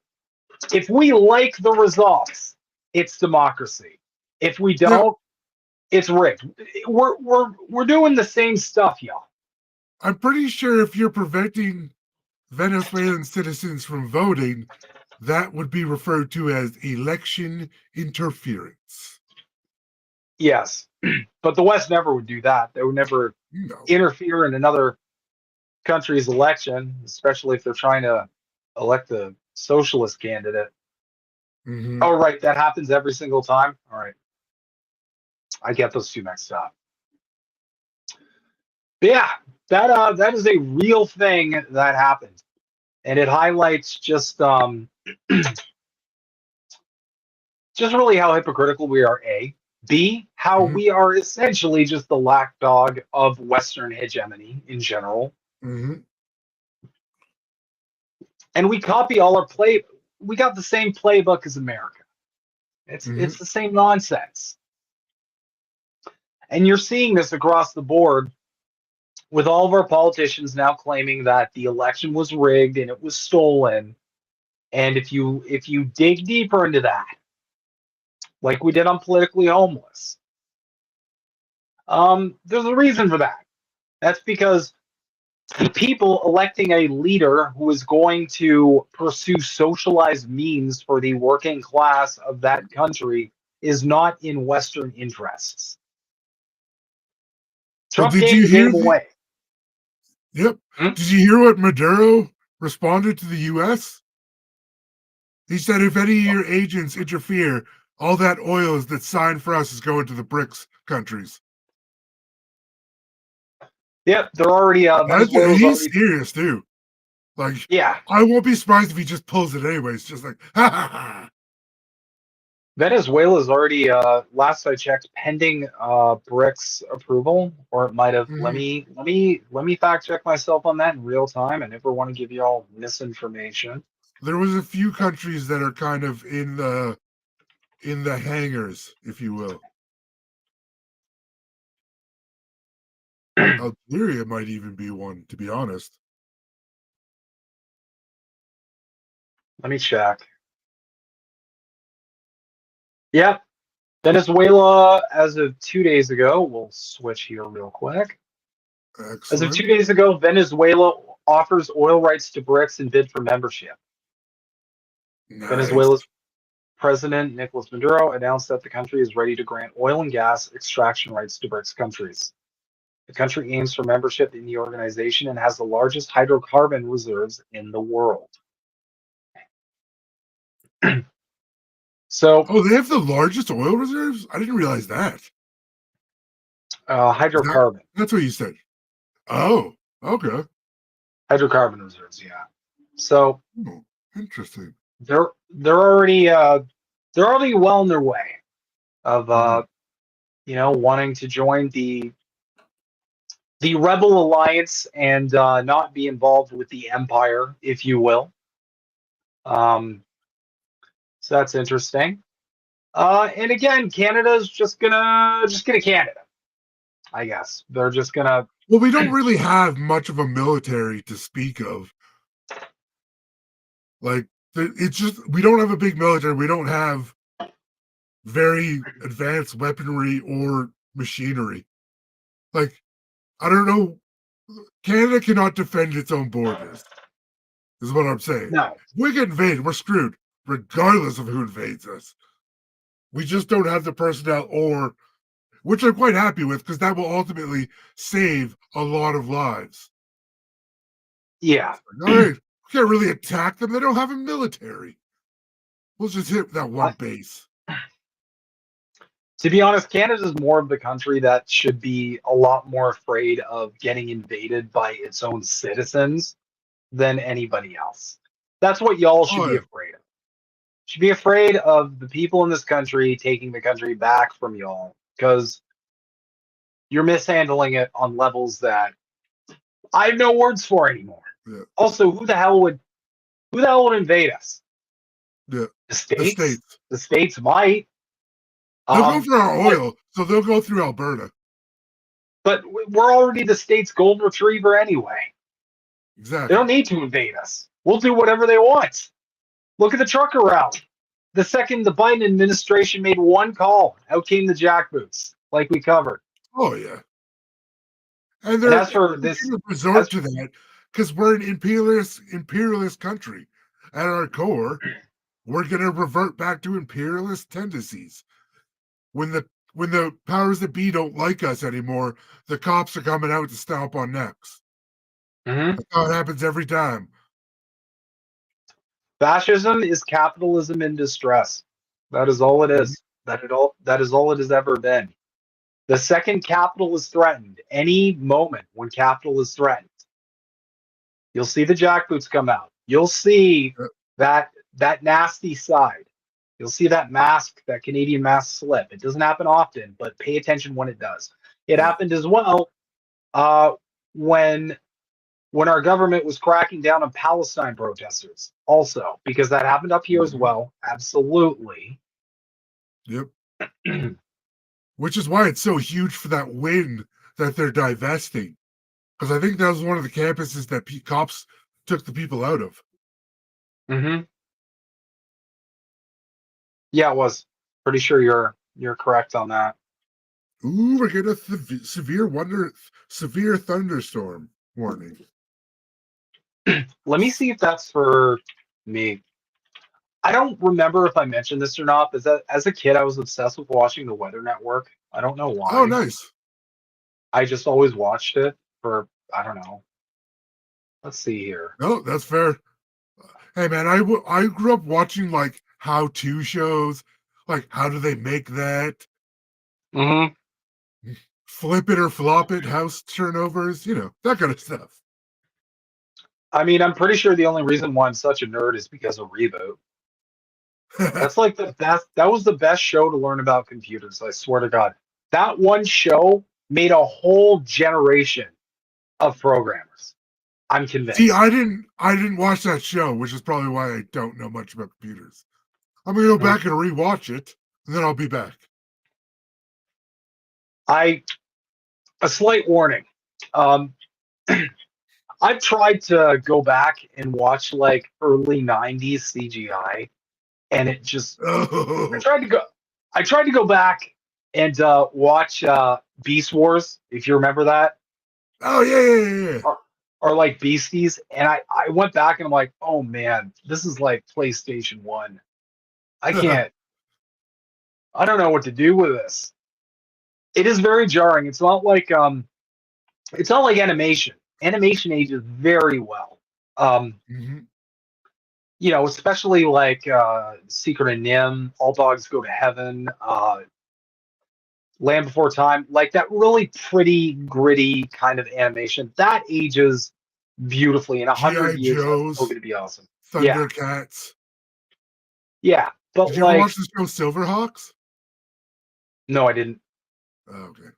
if we like the results, it's democracy. If we don't, it's rigged. We're doing the same stuff, y'all. I'm pretty sure if you're preventing Venezuelan citizens from voting, that would be referred to as election interference. Yes, but the West never would do that. They would never interfere in another country's election, especially if they're trying to elect a socialist candidate. Mm-hmm. Oh, right. That happens every single time. All right. I get those two mixed up. But yeah, that is a real thing that happened. And it highlights just just really how hypocritical we are, A. B, how Mhm. we are essentially just the lapdog of Western hegemony in general. Mhm. And we copy all our play. We got the same playbook as America. Mhm. It's the same nonsense. And you're seeing this across the board with all of our politicians now claiming that the election was rigged and it was stolen. And if you dig deeper into that, like we did on Politically Homeless, there's a reason for that. That's because the people electing a leader who is going to pursue socialized means for the working class of that country is not in Western interests. Well, Trump did gave you the hear game the? away. Yep. Hmm? Did you hear what Maduro responded to the U.S.? He said, if any of your agents interfere, all that oil that's signed for us is going to the BRICS countries. Yep, they're already Venezuela's He's already. serious too. Like, Yeah, I won't be surprised if he just pulls it anyways. Just like, ha ha ha. Venezuela's already. Last I checked, pending BRICS approval, or it might have. Let Mhm. me fact check myself on that in real time. I never want to give you all misinformation. There was a few countries that are kind of in the hangars, if you will. Algeria might even be one, to be honest. Let me check. Yep, Venezuela, as of 2 days ago, we'll switch here real quick. As of Excellent. 2 days ago, Venezuela offers oil rights to BRICS and bid for membership. Nice. Venezuela's President Nicolas Maduro announced that the country is ready to grant oil and gas extraction rights to BRICS countries. The country aims for membership in the organization and has the largest hydrocarbon reserves in the world. So, Oh, they have the largest oil reserves? I didn't realize that. hydrocarbon. That's what you said. Oh, okay. Hydrocarbon reserves, yeah. So Oh, interesting. they're already well on their way of Mhm. wanting to join the rebel alliance and not be involved with the empire, if you will. So that's interesting. And again, Canada's just gonna Canada. I guess they're just gonna. Well, we don't really have much of a military to speak of. Like, it's just we don't have a big military. We don't have very advanced weaponry or machinery. Like, I don't know. Canada cannot defend its own borders, is what I'm saying. No. If we get invaded, we're screwed, regardless of who invades us. We just don't have the personnel, or which I'm quite happy with, because that will ultimately save a lot of lives. Yeah. All right, we can't really attack them. They don't have a military. We'll just hit that one I, base. to be honest, Canada's more of the country that should be a lot more afraid of getting invaded by its own citizens than anybody else. That's what y'all should Oh, be yeah. afraid of. Should be afraid of the people in this country taking the country back from y'all because you're mishandling it on levels that I have no words for anymore. Yeah. Also, who the hell would invade us? Yeah. The The states? states. The states might. They'll go for our But, oil, so they'll go through Alberta. but we're already the state's golden retriever anyway. They Exactly. don't need to invade us. We'll do whatever they want. Look at the trucker route. The second the Biden administration made one call, out came the jackboots, like we covered. Oh, yeah. And And they're as for going this, to resort to that because we're an imperialist country. At our core, we're going to revert back to imperialist tendencies. When the powers that be don't like us anymore, the cops are coming out to stomp on necks. Mhm. That's how it happens every time. Fascism is capitalism in distress. That is all it is. That is all it has ever been. The second capital is threatened, any moment when capital is threatened, you'll see the jackboots come out. You'll see Uh, that nasty side. You'll see that mask, that Canadian mask slip. It doesn't happen often, but pay attention when it does. It happened as well when our government was cracking down on Palestine protesters, also, because that happened up here as well. Absolutely. Yep. Which is why it's so huge for that win that they're divesting. Because I think that was one of the campuses that cops took the people out of. Mm-hmm. Yeah, it was. Pretty sure you're correct on that. Ooh, we're getting a severe thunderstorm warning. Let me see if that's for me. I don't remember if I mentioned this or not, but as a kid, I was obsessed with watching the Weather Network. I don't know why. Oh, nice. I just always watched it for, I don't know. Let's see here. No, that's fair. Hey, man, I grew up watching, like, how-to shows. Like, how do they make that? Mm-hmm. Flip it or flop it, house turnovers, that kind of stuff. I mean, I'm pretty sure the only reason why I'm such a nerd is because of Reboot. That's like that was the best show to learn about computers, I swear to God. That one show made a whole generation of programmers. I'm convinced. See, I didn't watch that show, which is probably why I don't know much about computers. I'm gonna go back and rewatch it, and then I'll be back. A slight warning. I've tried to go back and watch like early 90s CGI, and it just I tried to go back and watch Beast Wars, if you remember that. Oh yeah. Or like Beasties, and I went back and I'm like, oh man, this is like PlayStation 1. I can't. I don't know what to do with this. It is very jarring. It's not like animation. Animation ages very well. Especially like Secret of Nim, All Dogs Go to Heaven, Land Before Time, like that really pretty, gritty kind of animation. That ages beautifully. In 100 years, it's going to be awesome. Thundercats. Yeah, but did you ever watch the show Silverhawks? No, I didn't. Oh, okay.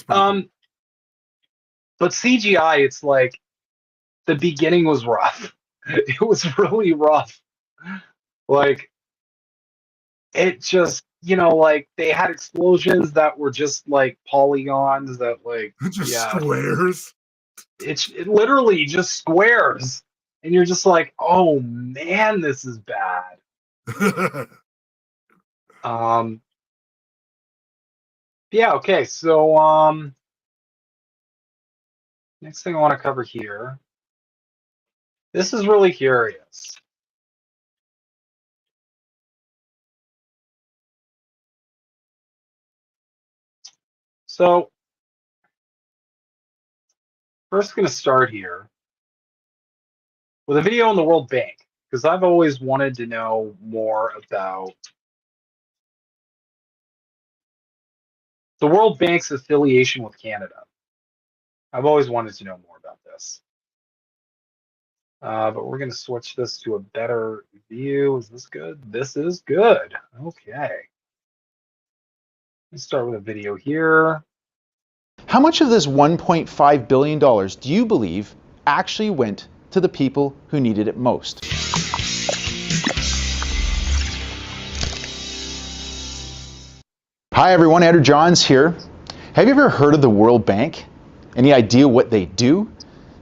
Cool. But CGI, it's like the beginning was rough. It was really rough. Like it just, like they had explosions that were just like polygons that like squares. It literally just squares, and you're just like, oh man, this is bad. Yeah. Okay. So next thing I want to cover here. This is really curious. So first going to start here with a video on the World Bank, because I've always wanted to know more about the World Bank's affiliation with Canada. I've always wanted to know more about this. But we're going to switch this to a better view. Is this good? This is good. Okay. Let's start with a video here. How much of this $1.5 billion do you believe actually went to the people who needed it most? Hi everyone, Andrew Johns here. Have you ever heard of the World Bank? Any idea what they do?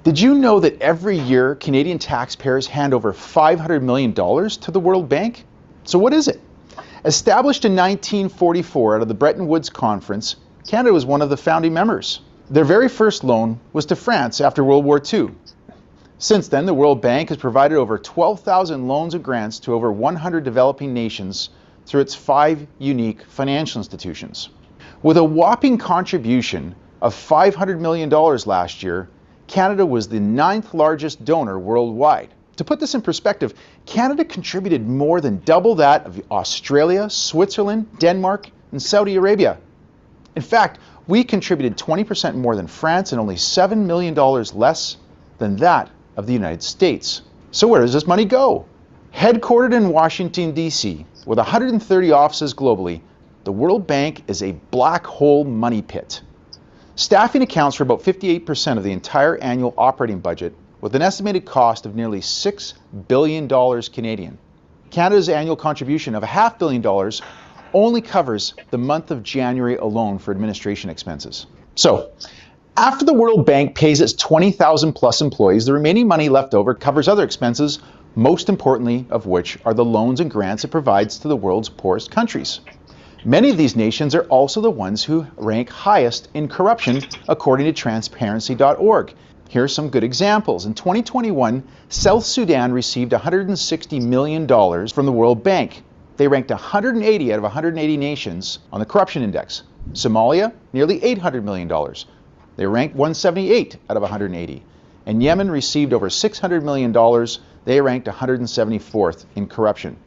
Did you know that every year Canadian taxpayers hand over $500 million to the World Bank? So what is it? Established in 1944 out of the Bretton Woods Conference, Canada was one of the founding members. Their very first loan was to France after World War II. Since then, the World Bank has provided over 12,000 loans and grants to over 100 developing nations through its 5 unique financial institutions. With a whopping contribution of $500 million last year, Canada was the 9th largest donor worldwide. To put this in perspective, Canada contributed more than double that of Australia, Switzerland, Denmark, and Saudi Arabia. In fact, we contributed 20% more than France and only $7 million less than that of the United States. So where does this money go? Headquartered in Washington, D.C., with 130 offices globally, the World Bank is a black hole money pit. Staffing accounts for about 58% of the entire annual operating budget, with an estimated cost of nearly $6 billion Canadian. Canada's annual contribution of $500 million only covers the month of January alone for administration expenses. So, after the World Bank pays its 20,000 plus employees, the remaining money left over covers other expenses, most importantly of which are the loans and grants it provides to the world's poorest countries. Many of these nations are also the ones who rank highest in corruption, according to Transparency.org. Here are some good examples. In 2021, South Sudan received $160 million from the World Bank. They ranked 180 out of 180 nations on the corruption index. Somalia, nearly $800 million. They ranked 178 out of 180. And Yemen received over $600 million. They ranked 174th in corruption.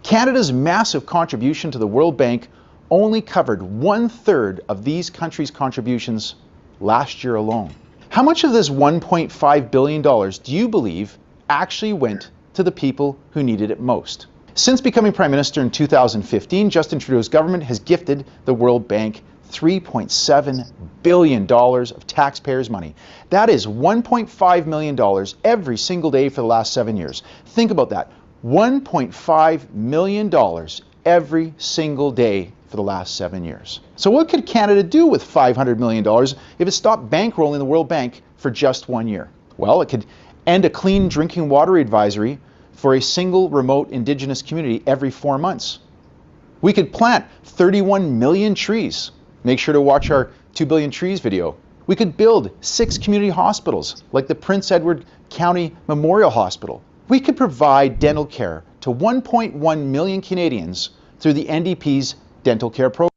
Canada's massive contribution to the World Bank only covered 1/3 of these countries' contributions last year alone. How much of this $1.5 billion do you believe actually went to the people who needed it most? Since becoming Prime Minister in 2015, Justin Trudeau's government has gifted the World Bank $3.7 billion of taxpayers' money. That is $1.5 million every single day for the last 7 years. Think about that. $1.5 million every single day for the last 7 years. So what could Canada do with $500 million if it stopped bankrolling the World Bank for just 1 year? Well, it could end a clean drinking water advisory for a single remote Indigenous community every 4 months. We could plant 31 million trees. Make sure to watch our 2 billion trees video. We could build 6 community hospitals like the Prince Edward County Memorial Hospital. We could provide dental care to 1.1 million Canadians through the NDP's dental care program.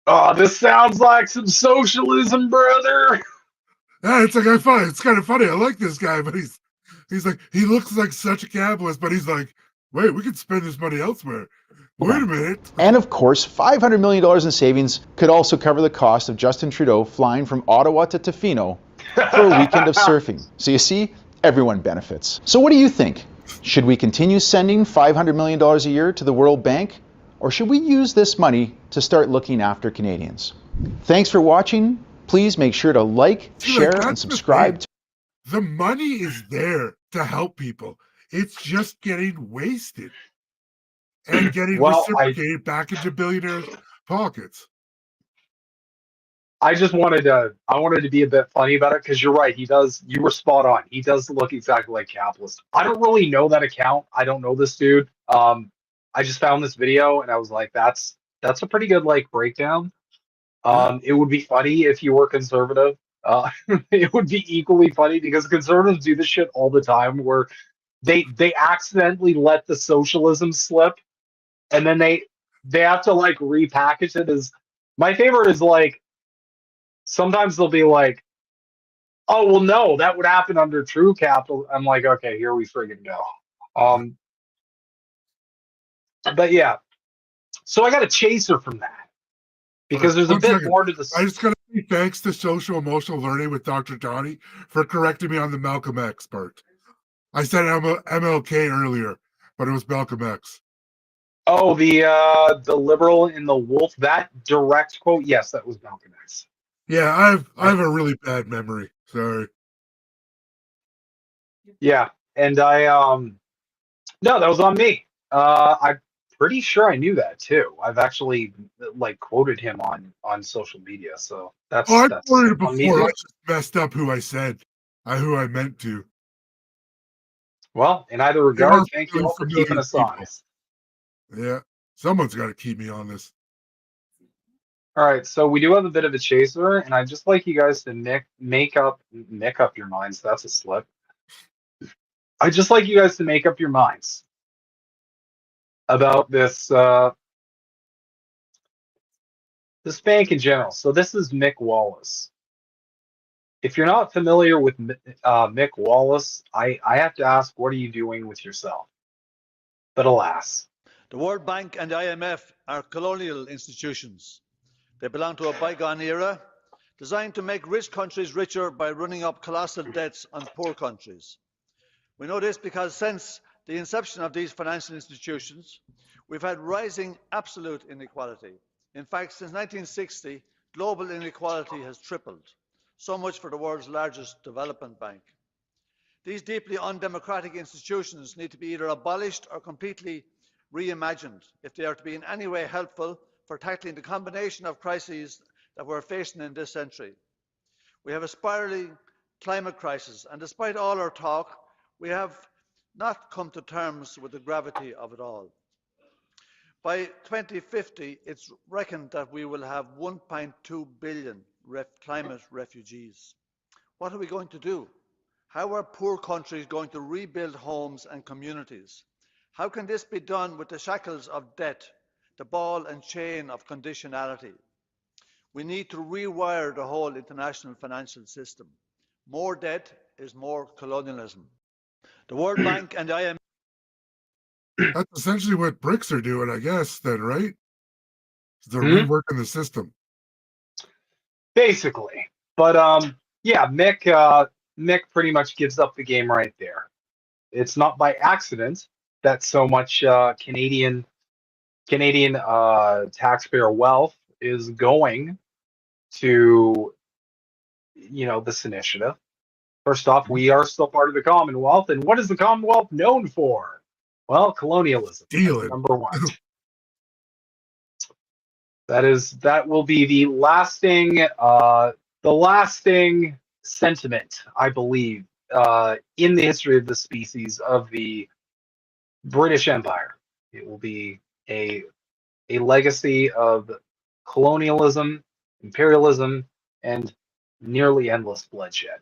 Oh, this sounds like some socialism, brother. Yeah, it's like it's kind of funny. I like this guy, but he's like, he looks like such a capitalist, but he's like, wait, we could spend this money elsewhere. Wait a minute. And of course, $500 million in savings could also cover the cost of Justin Trudeau flying from Ottawa to Tofino for a weekend of surfing. So you see, everyone benefits. So what do you think? Should we continue sending $500 million a year to the World Bank? Or should we use this money to start looking after Canadians? Thanks for watching. Please make sure to like, share, and subscribe. The money is there to help people. It's just getting wasted and getting reciprocated back into billionaires' pockets. I wanted to be a bit funny about it because you're right. You were spot on. He does look exactly like capitalist. I don't really know that account. I don't know this dude. I just found this video and I was like, that's a pretty good breakdown. It would be funny if you were conservative. It would be equally funny because conservatives do this shit all the time where they accidentally let the socialism slip and then they have to repackage it as. My favorite is sometimes they'll be like, oh well no, that would happen under true capital. I'm like, okay, here we friggin' go. But yeah, so I got a chaser from that because there's a bit more to this. I just gotta say thanks to social emotional learning with Dr. Donnie for correcting me on the Malcolm X part. I said MLK earlier, but it was Malcolm X. Oh, the liberal in the wolf, that direct quote, yes, that was Malcolm X. Yeah, I have a really bad memory. Sorry. Yeah, and no, that was on me. I'm pretty sure I knew that too. I've actually quoted him on social media, so that's. Oh, I that's quoted it before. I just messed up who I said, who I meant to. Well, in either regard, thank you all for keeping us honest. Yeah, someone's got to keep me on this. All right, so we do have a bit of a chaser, and I'd just like you guys to make up your minds. That's a slip. I'd just like you guys to make up your minds about this this bank in general. So this is Mick Wallace. If you're not familiar with Mick Wallace, I have to ask, what are you doing with yourself? But alas. The World Bank and the IMF are colonial institutions. They belong to a bygone era, designed to make rich countries richer by running up colossal debts on poor countries. We know this because since the inception of these financial institutions, we've had rising absolute inequality. In fact, since 1960, global inequality has tripled. So much for the world's largest development bank. These deeply undemocratic institutions need to be either abolished or completely reimagined if they are to be in any way helpful for tackling the combination of crises that we're facing in this century. We have a spiralling climate crisis, and despite all our talk, we have not come to terms with the gravity of it all. By 2050, it's reckoned that we will have 1.2 billion climate refugees. What are we going to do? How are poor countries going to rebuild homes and communities? How can this be done with the shackles of debt, the ball and chain of conditionality? We need to rewire the whole international financial system. More debt is more colonialism. The World Bank and the IMF. That's essentially what BRICS are doing, I guess, then, right? They're reworking the system. Basically. But yeah, Mick pretty much gives up the game right there. It's not by accident that so much Canadian taxpayer wealth is going to, this initiative. First off, we are still part of the Commonwealth, and what is the Commonwealth known for? Well, colonialism. Stealing. Number one. That will be the lasting sentiment, I believe, in the history of the species of the British Empire. It will be a legacy of colonialism, imperialism, and nearly endless bloodshed.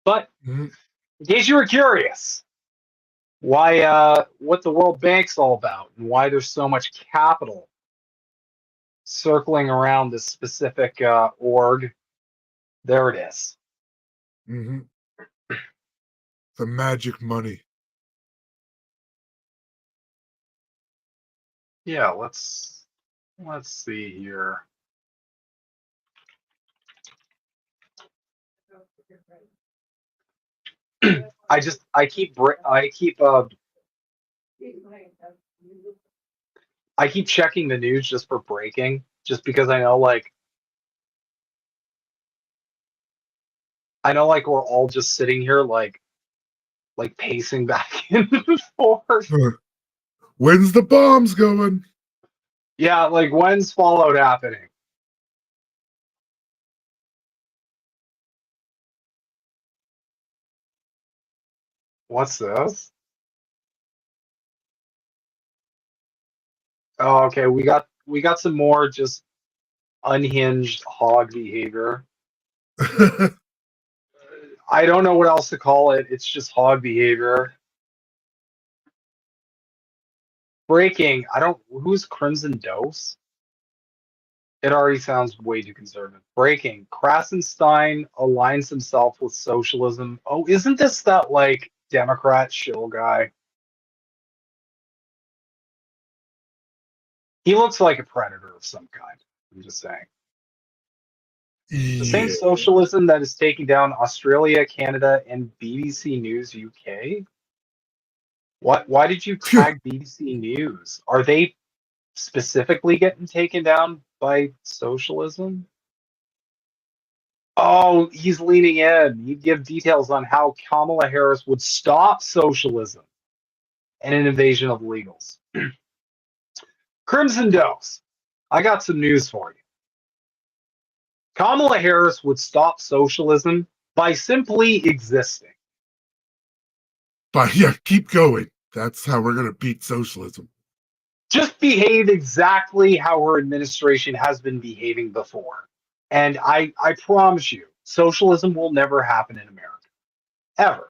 But in case you were curious, why what the World Bank's all about and why there's so much capital circling around this specific org, there it is. The magic money. Yeah, let's see here. I keep checking the news just for breaking, just because I know like we're all just sitting here like pacing back and forth. When's the bombs going? Yeah, like when's Fallout happening? What's this? Oh, okay, we got some more just unhinged hog behavior. I don't know what else to call it. It's just hog behavior. Breaking. Who's Crimson Dose? It already sounds way too conservative. Breaking. Krasenstein aligns himself with socialism. Oh, isn't this that like Democrat shill guy? He looks like a predator of some kind. I'm just saying. The same socialism that is taking down Australia, Canada, and BBC News UK. Why did you tag BBC News? Are they specifically getting taken down by socialism? Oh, he's leaning in. You give details on how Kamala Harris would stop socialism and an invasion of illegals. Crimson Dose, I got some news for you. Kamala Harris would stop socialism by simply existing. But yeah, keep going. That's how we're going to beat socialism. Just behave exactly how her administration has been behaving before. And I promise you, socialism will never happen in America. Ever.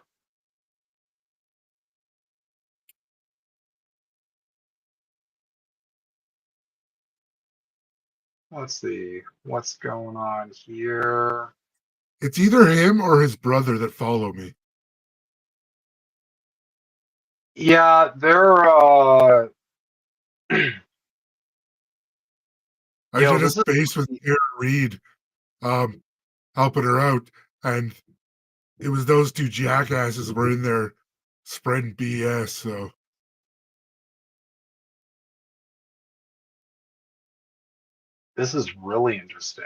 Let's see what's going on here. It's either him or his brother that follow me. Yeah, they're I did a space with Kara Reed helping her out, and it was those two jackasses were in there spreading BS, so This is really interesting.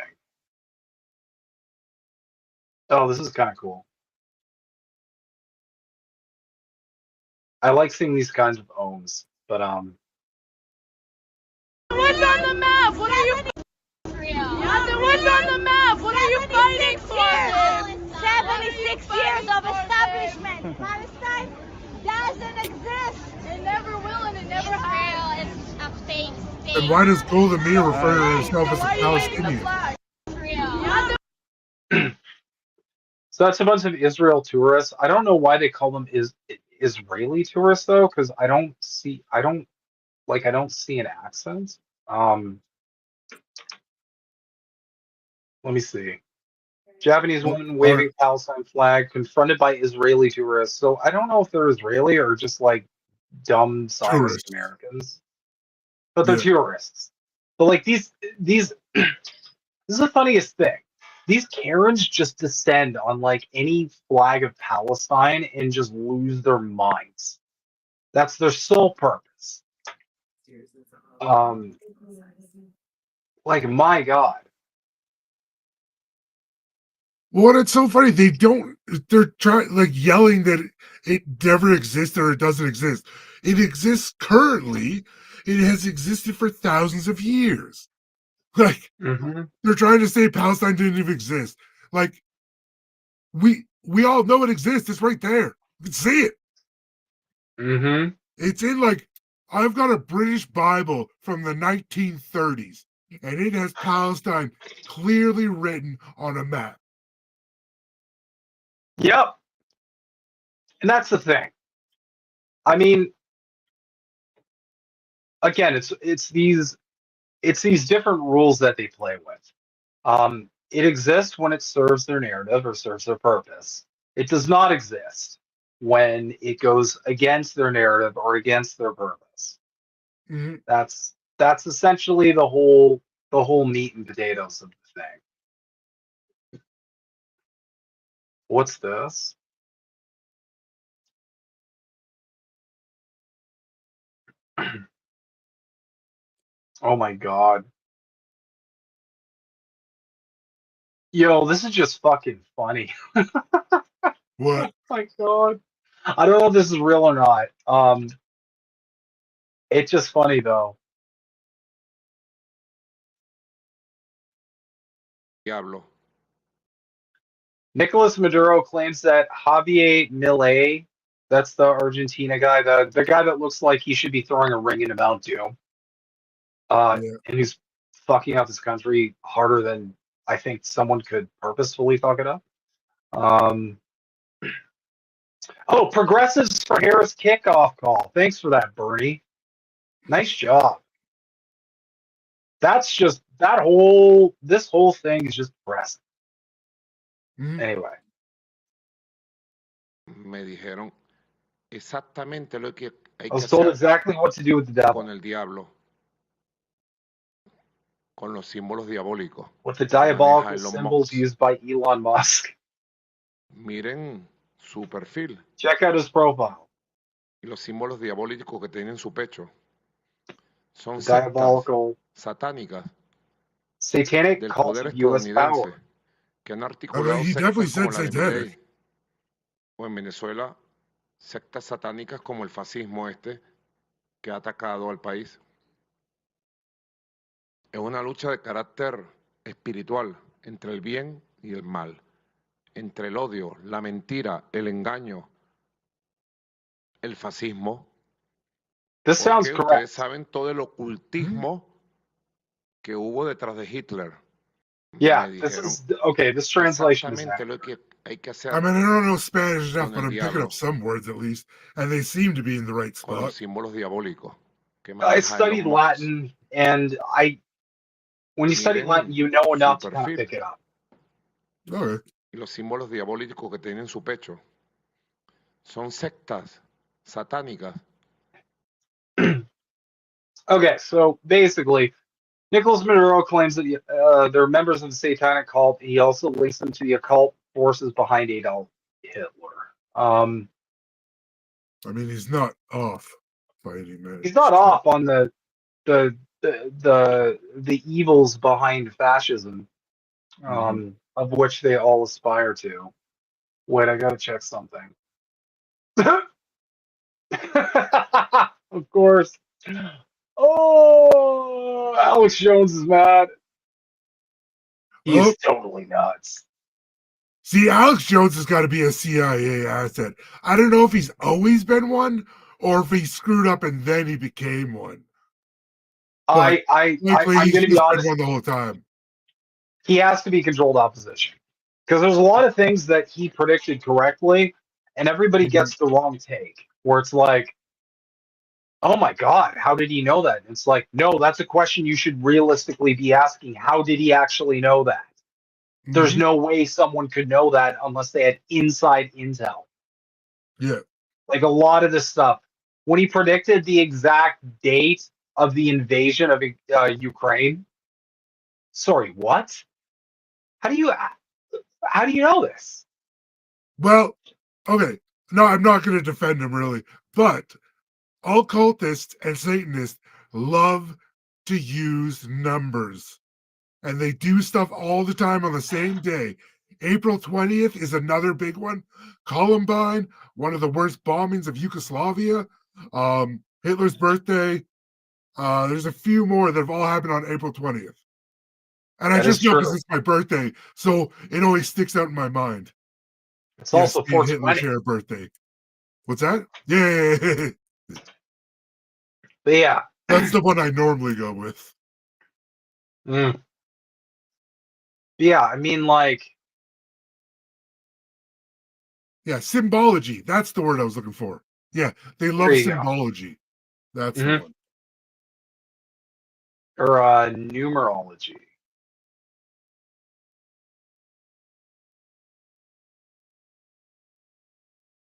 Oh, this is kind of cool. I like seeing these kinds of ohms, but What's on the map? What are you? What's on the map? What are you fighting for? 76 years of establishment. Palestine doesn't exist. It never will and it never has. Israel is a fake state. And why does Golda Meir refer to herself as a Palestinian? so that's a bunch of Israel tourists. I don't know why they call them Israeli tourists though, because I don't see an accent. Let me see. Japanese woman waving Palestine flag confronted by Israeli tourists. So I don't know if they're Israeli or just like dumb Zionist Americans, but they're tourists. But like these, this is the funniest thing. These Karens just descend on like any flag of Palestine and just lose their minds. That's their sole purpose. Like my God. Well, it's so funny. They're trying, like, yelling that it never existed or it doesn't exist. It exists currently. It has existed for thousands of years. Like, they're trying to say Palestine didn't even exist. Like, we all know it exists. It's right there. You can see it. It's in, like, I've got a British Bible from the 1930s, and it has Palestine clearly written on a map. Yep. And that's the thing. I mean, again, it's these different rules that they play with. It exists when it serves their narrative or serves their purpose. It does not exist when it goes against their narrative or against their purpose. That's essentially the whole meat and potatoes of the thing. What's this? Oh my God. Yo, this is just fucking funny. What? Oh my God. I don't know if this is real or not. It's just funny though. Diablo. Nicolas Maduro claims that Javier Milei, that's the Argentina guy, the guy that looks like he should be throwing a ring into Mount Doom, and he's fucking up this country harder than I think someone could purposefully fuck it up. Oh, progressives for Harris kickoff call. Thanks for that, Bernie. Nice job. That's just this whole thing is just depressing. Anyway. Me dijeron exactamente lo que hay I que was told hacer exactly what to do with the devil. con el diablo, con los símbolos diabólicos. With the diabolical symbols used by Elon Musk. Miren su perfil. Check out his profile. Y los símbolos diabólicos que tienen en su pecho. Son Diabolical, satánicas satanic del cult poder of U.S. estadounidense power. que han articulado he definitely sectas como said la de satanic. Milei, o en Venezuela sectas satánicas como el fascismo que ha atacado al país. Es una lucha de carácter espiritual entre el bien y el mal, entre el odio, la mentira, el engaño, el fascismo. This sounds Porque correct. ustedes saben todo el ocultismo que hubo detrás de Hitler. Yeah, this translation is exactamente lo que hay que hacer I mean, I don't know Spanish enough, con but el I'm picking diablo, up some words at least, and they seem to be in the right con los spot. símbolos diabólicos. Que I maneja studied Elon Musk. Latin, and when you study Miren Latin, you know enough su to kind of perfil. pick it up. Okay. Y los símbolos diabólicos que tienen en su pecho son sectas satánicas. Okay, so basically, Nicolas Maduro claims that they're members of the satanic cult. He also links them to the occult forces behind Adolf Hitler. I mean, he's not off by any minute. He's not off on the the evils behind fascism, of which they all aspire to. Wait, I gotta check something. Of course. Oh, Alex Jones is mad. He's totally nuts. See, Alex Jones has got to be a CIA asset. I don't know if he's always been one or if he screwed up and then he became one. I'm going to be honest. One the whole time. He has to be controlled opposition because there's a lot of things that he predicted correctly, and everybody gets the wrong take. Where it's like, oh my God, how did he know that? It's like, no, that's a question you should realistically be asking. How did he actually know that? There's no way someone could know that unless they had inside intel. Yeah. Like a lot of this stuff, when he predicted the exact date of the invasion of Ukraine. Sorry, what? How do you know this? Well, okay. No, I'm not going to defend him really, but occultists and Satanists love to use numbers. And they do stuff all the time on the same day. April 20th is another big one. Columbine, one of the worst bombings of Yugoslavia. Hitler's birthday. There's a few more that have all happened on April 20th. And I just know because it's my birthday, so it always sticks out in my mind. It's also Hitler's share birthday. What's that? Yeah. But yeah. That's the one I normally go with. Yeah, I mean, like... Yeah, symbology. That's the word I was looking for. Yeah, they love symbology. That's the one. Or numerology.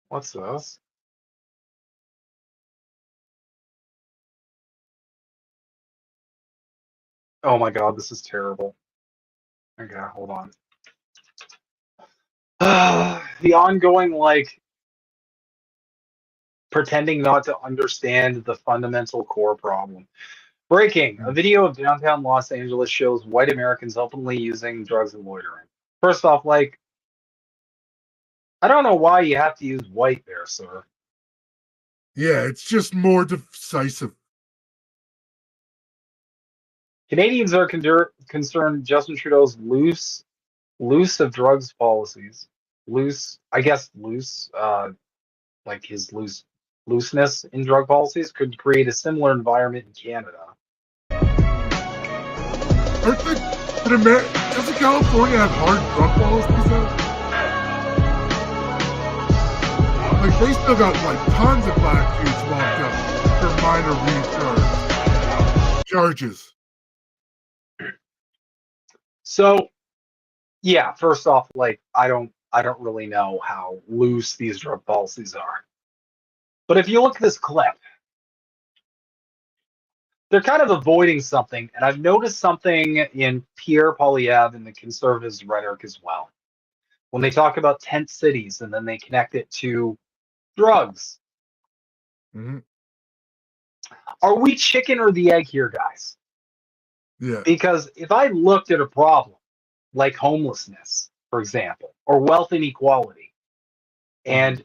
What's this? Oh my God, this is terrible. Okay, hold on. The ongoing, like, pretending not to understand the fundamental core problem. Breaking. A video of downtown Los Angeles shows white Americans openly using drugs and loitering. First off, like, I don't know why you have to use white there, sir. Yeah, it's just more decisive. Canadians are concerned Justin Trudeau's loose of drugs policies. Like his looseness in drug policies could create a similar environment in Canada. Doesn't California have hard drug policies though? Like they still got like tons of black dudes locked up for minor weed charges. So, yeah, first off, like I don't really know how loose these drug policies are. But if you look at this clip, they're kind of avoiding something, and I've noticed something in Pierre Poilievre and the Conservatives' rhetoric as well. When they talk about tent cities and then they connect it to drugs. Are we chicken or the egg here, guys? Yeah. Because if I looked at a problem like homelessness, for example, or wealth inequality, and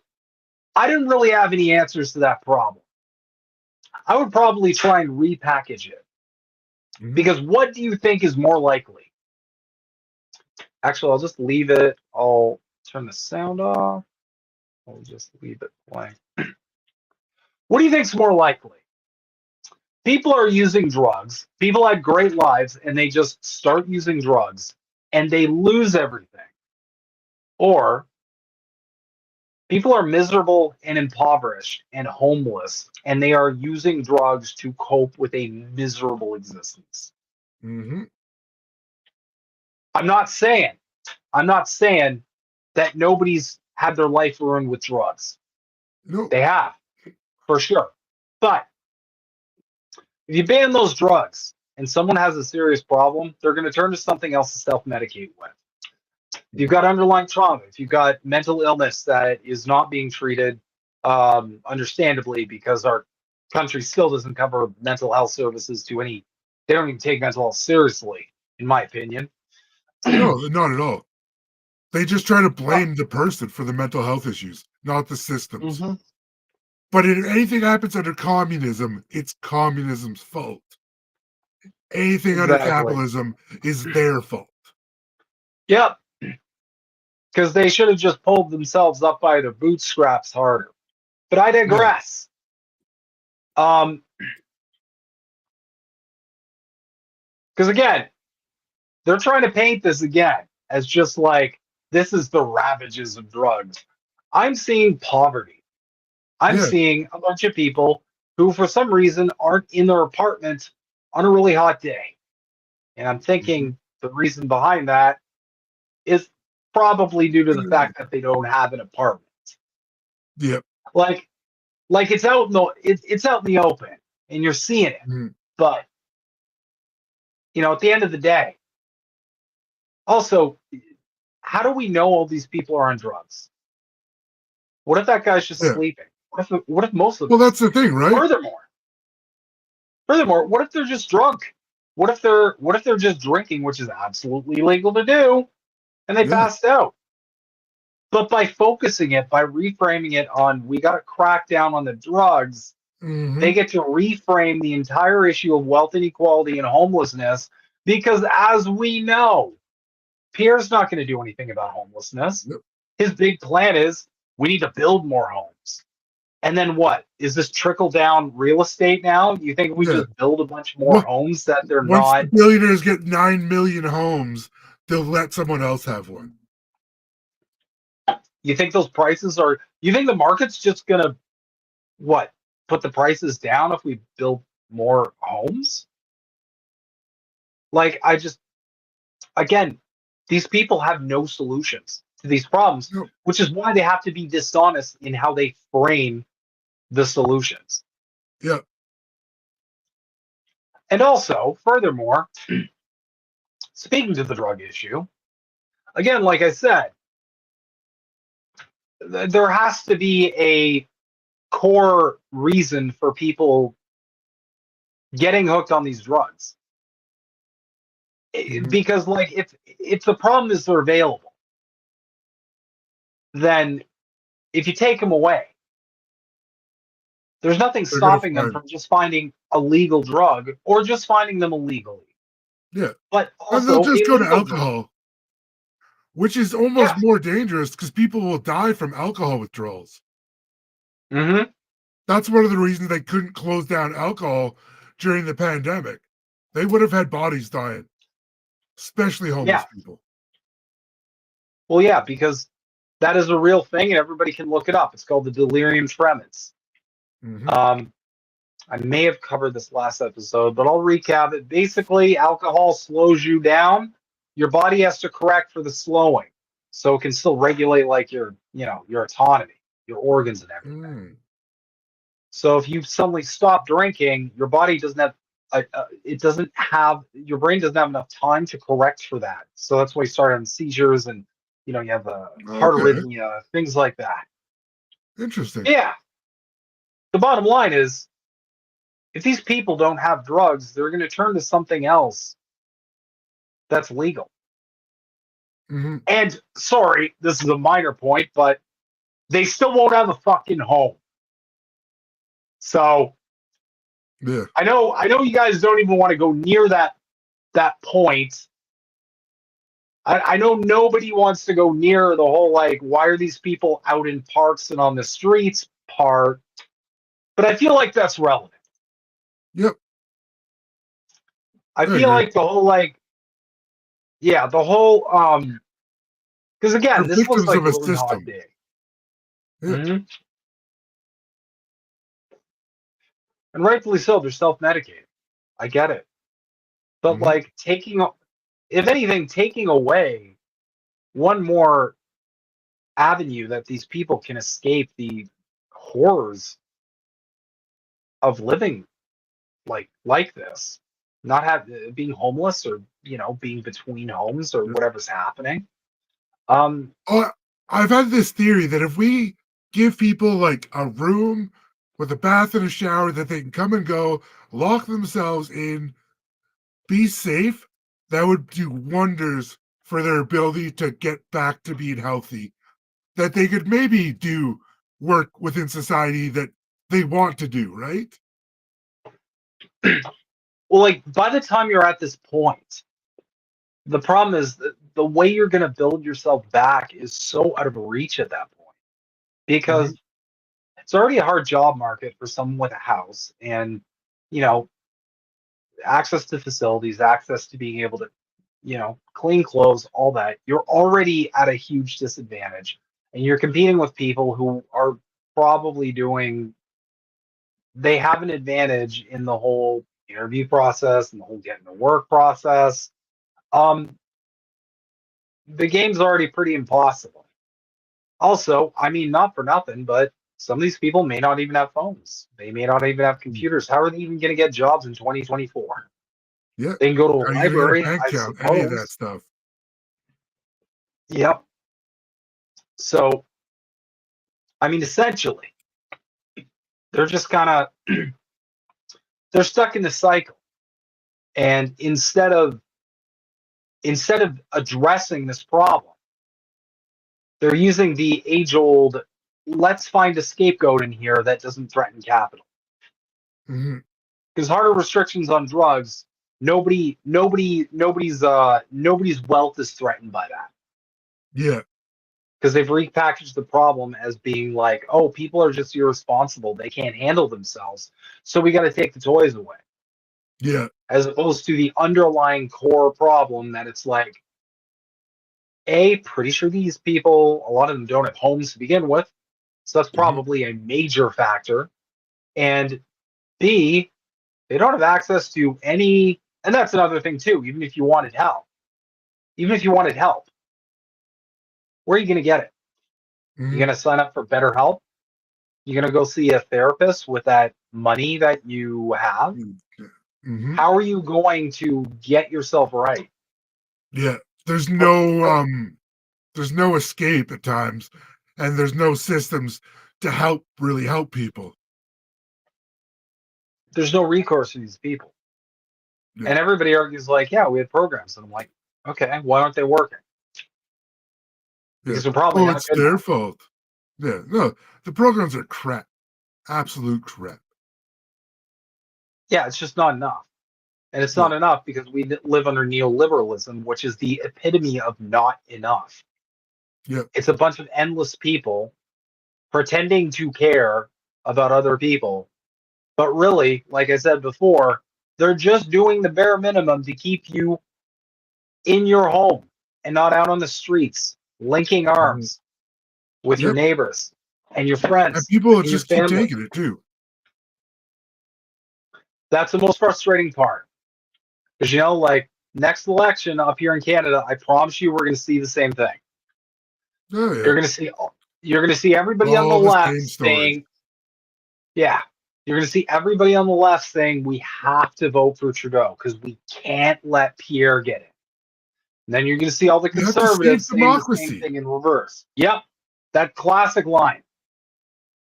I didn't really have any answers to that problem, I would probably try and repackage it. Because what do you think is more likely? Actually, I'll just leave it. I'll turn the sound off. I'll just leave it blank. What do you think is more likely? People are using drugs. People had great lives, and they just start using drugs, and they lose everything. Or people are miserable and impoverished and homeless, and they are using drugs to cope with a miserable existence. I'm not saying that nobody's had their life ruined with drugs. No. They have, for sure. But if you ban those drugs and someone has a serious problem, they're going to turn to something else to self-medicate with. If you've got underlying trauma, if you've got mental illness that is not being treated, understandably, because our country still doesn't cover mental health services to any They don't even take mental health seriously, in my opinion. No, not at all. They just try to blame the person for the mental health issues, not the systems. Mm-hmm. But if anything happens under communism, it's communism's fault. Anything under capitalism is their fault. Yep. Because they should have just pulled themselves up by their bootstraps harder. But I digress. Because again, they're trying to paint this again as just like this is the ravages of drugs. I'm seeing poverty. I'm seeing a bunch of people who, for some reason, aren't in their apartment on a really hot day. And I'm thinking the reason behind that is probably due to the fact that they don't have an apartment. Yep. Like it's out in the it's out in the open and you're seeing it. But at the end of the day, also, how do we know all these people are on drugs? What if that guy's just sleeping? What if most of them? Well, that's the thing, right? Furthermore, what if they're just drunk? What if they're just drinking, which is absolutely legal to do, and they passed out? But by focusing it, by reframing it on we got to crack down on the drugs, they get to reframe the entire issue of wealth inequality and homelessness. Because as we know, Pierre's not going to do anything about homelessness. His big plan is we need to build more homes. And then what? Is this trickle down real estate now? You think we just build a bunch more homes that they're once not? The billionaires get 9 million homes, they'll let someone else have one. You think those prices are? You think the market's just going to put the prices down if we build more homes? Like, again, these people have no solutions to these problems, which is why they have to be dishonest in how they frame the solutions. Yeah. And also, furthermore, speaking to the drug issue, again, like I said, there has to be a core reason for people getting hooked on these drugs. Because if the problem is they're available, then if you take them away, there's nothing stopping them from just finding a legal drug or just finding them illegally. Yeah. But also, and they'll just go to alcohol, which is almost more dangerous because people will die from alcohol withdrawals. That's one of the reasons they couldn't close down alcohol during the pandemic. They would have had bodies dying, especially homeless people. Well, yeah, because that is a real thing and everybody can look it up. It's called the delirium tremens. I may have covered this last episode, but I'll recap it. Basically, alcohol slows you down. Your body has to correct for the slowing, so it can still regulate like your autonomy, your organs and everything. So if you suddenly stop drinking, your body doesn't have your brain doesn't have enough time to correct for that. So that's why you start having seizures and you have heart arrhythmia, things like that. Interesting. Yeah. The bottom line is, if these people don't have drugs, they're going to turn to something else that's legal. And sorry, this is a minor point, but they still won't have a fucking home. So I know you guys don't even want to go near that point. I know nobody wants to go near the whole why are these people out in parks and on the streets part, but I feel like that's relevant. Yep. I feel like the whole because again, this was like a really hot day. And rightfully so, they're self-medicating. I get it. But if anything, taking away one more avenue that these people can escape the horrors of living like this, not being homeless or being between homes or whatever's happening. I've had this theory that if we give people a room with a bath and a shower that they can come and go, lock themselves in, be safe, that would do wonders for their ability to get back to being healthy. That they could maybe do work within society that they want to do, right? Well, like by the time you're at this point, the problem is that the way you're going to build yourself back is so out of reach at that point because it's already a hard job market for someone with a house and, you know, access to facilities, access to being able to, you know, clean clothes, all that. You're already at a huge disadvantage and you're competing with people who are probably they have an advantage in the whole interview process and the whole getting to work process. The game's already pretty impossible. Also, I mean, not for nothing, but some of these people may not even have phones. They may not even have computers. How are they even going to get jobs in 2024? Yeah. They can go to a How are you gonna get a library, bank I account? Any of that suppose. stuff. Yep. So, I mean, essentially, they're just kind of they're stuck in the cycle. And instead of addressing this problem, they're using the age-old let's find a scapegoat in here that doesn't threaten capital. Because harder restrictions on drugs, nobody's wealth is threatened by that. Yeah. Because they've repackaged the problem as being like, oh, people are just irresponsible. They can't handle themselves. So we got to take the toys away. Yeah. As opposed to the underlying core problem that it's like, pretty sure these people, a lot of them don't have homes to begin with. So that's probably a major factor. And B, they don't have access to any, and that's another thing too, even if you wanted help, where are you going to get it? You're going to sign up for BetterHelp? You're going to go see a therapist with that money that you have? How are you going to get yourself right? Yeah. There's no escape at times, and there's no systems to really help people. There's no recourse to these people. Yeah. And everybody argues like, yeah, we have programs. And I'm like, okay, why aren't they working? Because they're probably not it's their fault. Yeah, no, the programs are crap. Absolute crap. Yeah, it's just not enough. And it's not enough because we live under neoliberalism, which is the epitome of not enough. Yeah. It's a bunch of endless people pretending to care about other people. But really, like I said before, they're just doing the bare minimum to keep you in your home and not out on the streets, linking arms with your neighbors and your friends. And people and just keep taking it too. That's the most frustrating part. Because, you know, like next election up here in Canada, I promise you we're going to see the same thing. Oh, yeah. You're going to see everybody on the left saying, yeah, you're going to see everybody on the left saying we have to vote for Trudeau because we can't let Pierre get it. And then you're going to see all the conservatives saying the same thing in reverse. Yep, that classic line.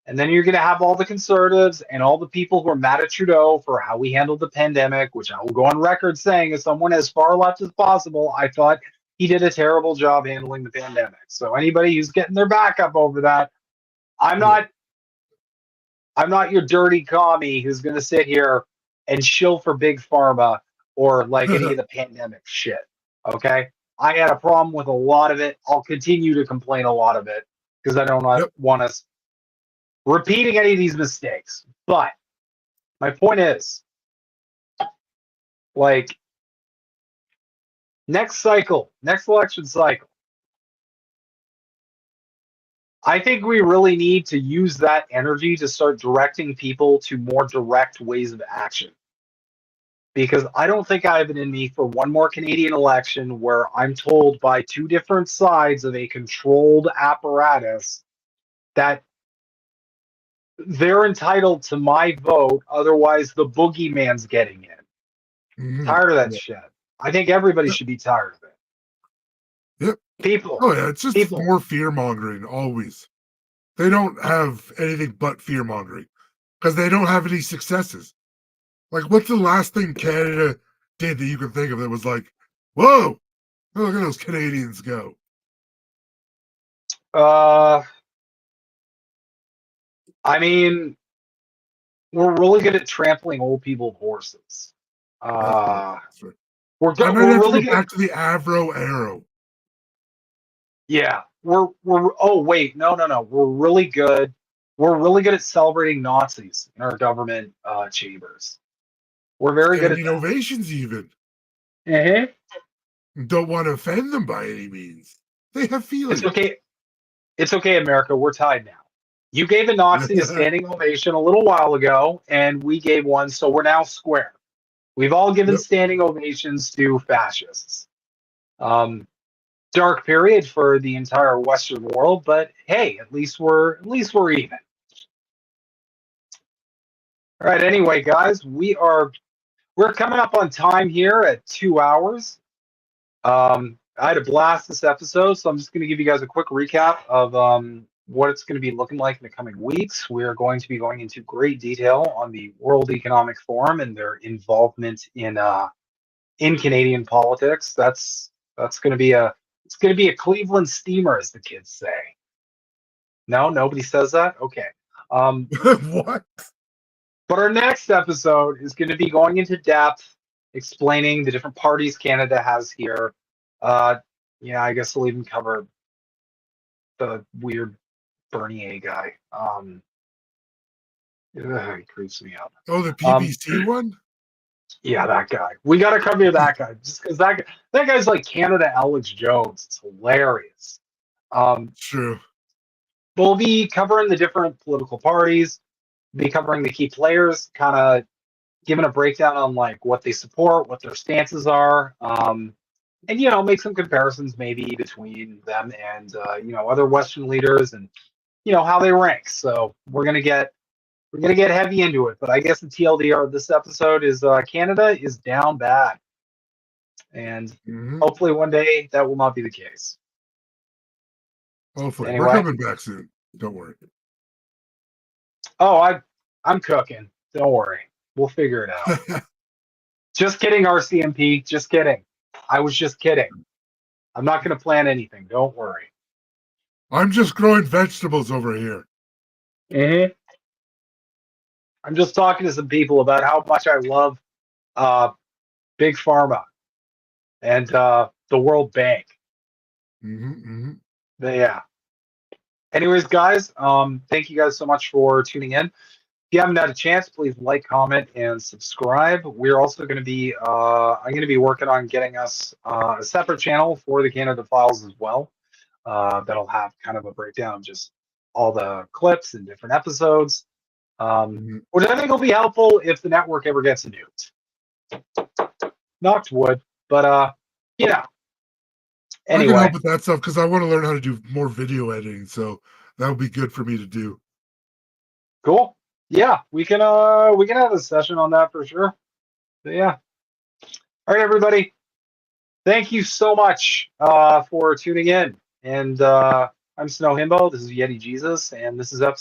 And then you're going to have all the conservatives and all the people who are mad at Trudeau for how we handled the pandemic, which I will go on record saying as someone as far left as possible, I thought he did a terrible job handling the pandemic. So anybody who's getting their back up over that, I'm not your dirty commie who's going to sit here and shill for Big Pharma or like any of the pandemic shit. Okay? I had a problem with a lot of it. I'll continue to complain a lot of it because I don't want us repeating any of these mistakes. But my point is, like, next election cycle, I think we really need to use that energy to start directing people to more direct ways of action. Because I don't think I have it in me for one more Canadian election where I'm told by two different sides of a controlled apparatus that they're entitled to my vote, otherwise the boogeyman's getting in. Tired of that shit. I think everybody should be tired of it. Yep. People. Oh yeah, it's just more fear mongering always. They don't have anything but fear mongering because they don't have any successes. Like, what's the last thing Canada did that you can think of that was like, whoa, look at those Canadians go? I mean, we're really good at trampling old people horses. That's right. We're I good. might We're have to really go good. back to the Avro Arrow. Yeah, we're. Oh wait, no. We're really good. We're really good at celebrating Nazis in our government chambers. We're very good at Standing that. ovations, even. Mm-hmm. Don't want to offend them by any means. They have feelings. It's okay. It's okay, America. We're tied now. You gave a Nazi a standing ovation a little while ago, and we gave one, so we're now square. We've all given standing ovations to fascists. Dark period for the entire Western world, but hey, at least we're even. All right. Anyway, guys, we're coming up on time here at 2 hours. I had a blast this episode, so I'm just going to give you guys a quick recap of what it's going to be looking like in the coming weeks. We are going to be going into great detail on the World Economic Forum and their involvement in Canadian politics. That's going to be a Cleveland steamer, as the kids say. No, nobody says that. Okay. What? But our next episode is going to be going into depth, explaining the different parties Canada has here. Yeah, I guess we'll even cover the weird Bernier guy. He creeps me out. Oh, the PPC one? Yeah, that guy. We got to cover that guy just because that guy's like Canada Alex Jones. It's hilarious. True. We'll be covering the different political parties, be covering the key players, kind of giving a breakdown on like what they support, what their stances are, and make some comparisons maybe between them and other Western leaders and how they rank. So we're gonna get heavy into it. But I guess the TLDR of this episode is Canada is down bad, and hopefully one day that will not be the case. Hopefully, anyway, we're coming back soon. Don't worry. Oh, I'm cooking. Don't worry. We'll figure it out. Just kidding, RCMP. Just kidding. I was just kidding. I'm not going to plan anything. Don't worry. I'm just growing vegetables over here. Mm-hmm. I'm just talking to some people about how much I love Big Pharma and the World Bank. Yeah. Anyways, guys, thank you guys so much for tuning in. If you haven't had a chance, please like, comment, and subscribe. We're also going to be, I'm going to be working on getting us a separate channel for the Canada Files as well. That'll have kind of a breakdown of just all the clips and different episodes, which I think will be helpful if the network ever gets nuked. Knocked wood, but Anyway. I can help with that stuff because I want to learn how to do more video editing, so that would be good for me to do. Cool. Yeah, we can have a session on that for sure. But yeah. All right, everybody. Thank you so much for tuning in. And I'm Snow Himbo. This is Yeti Jesus, and this is episode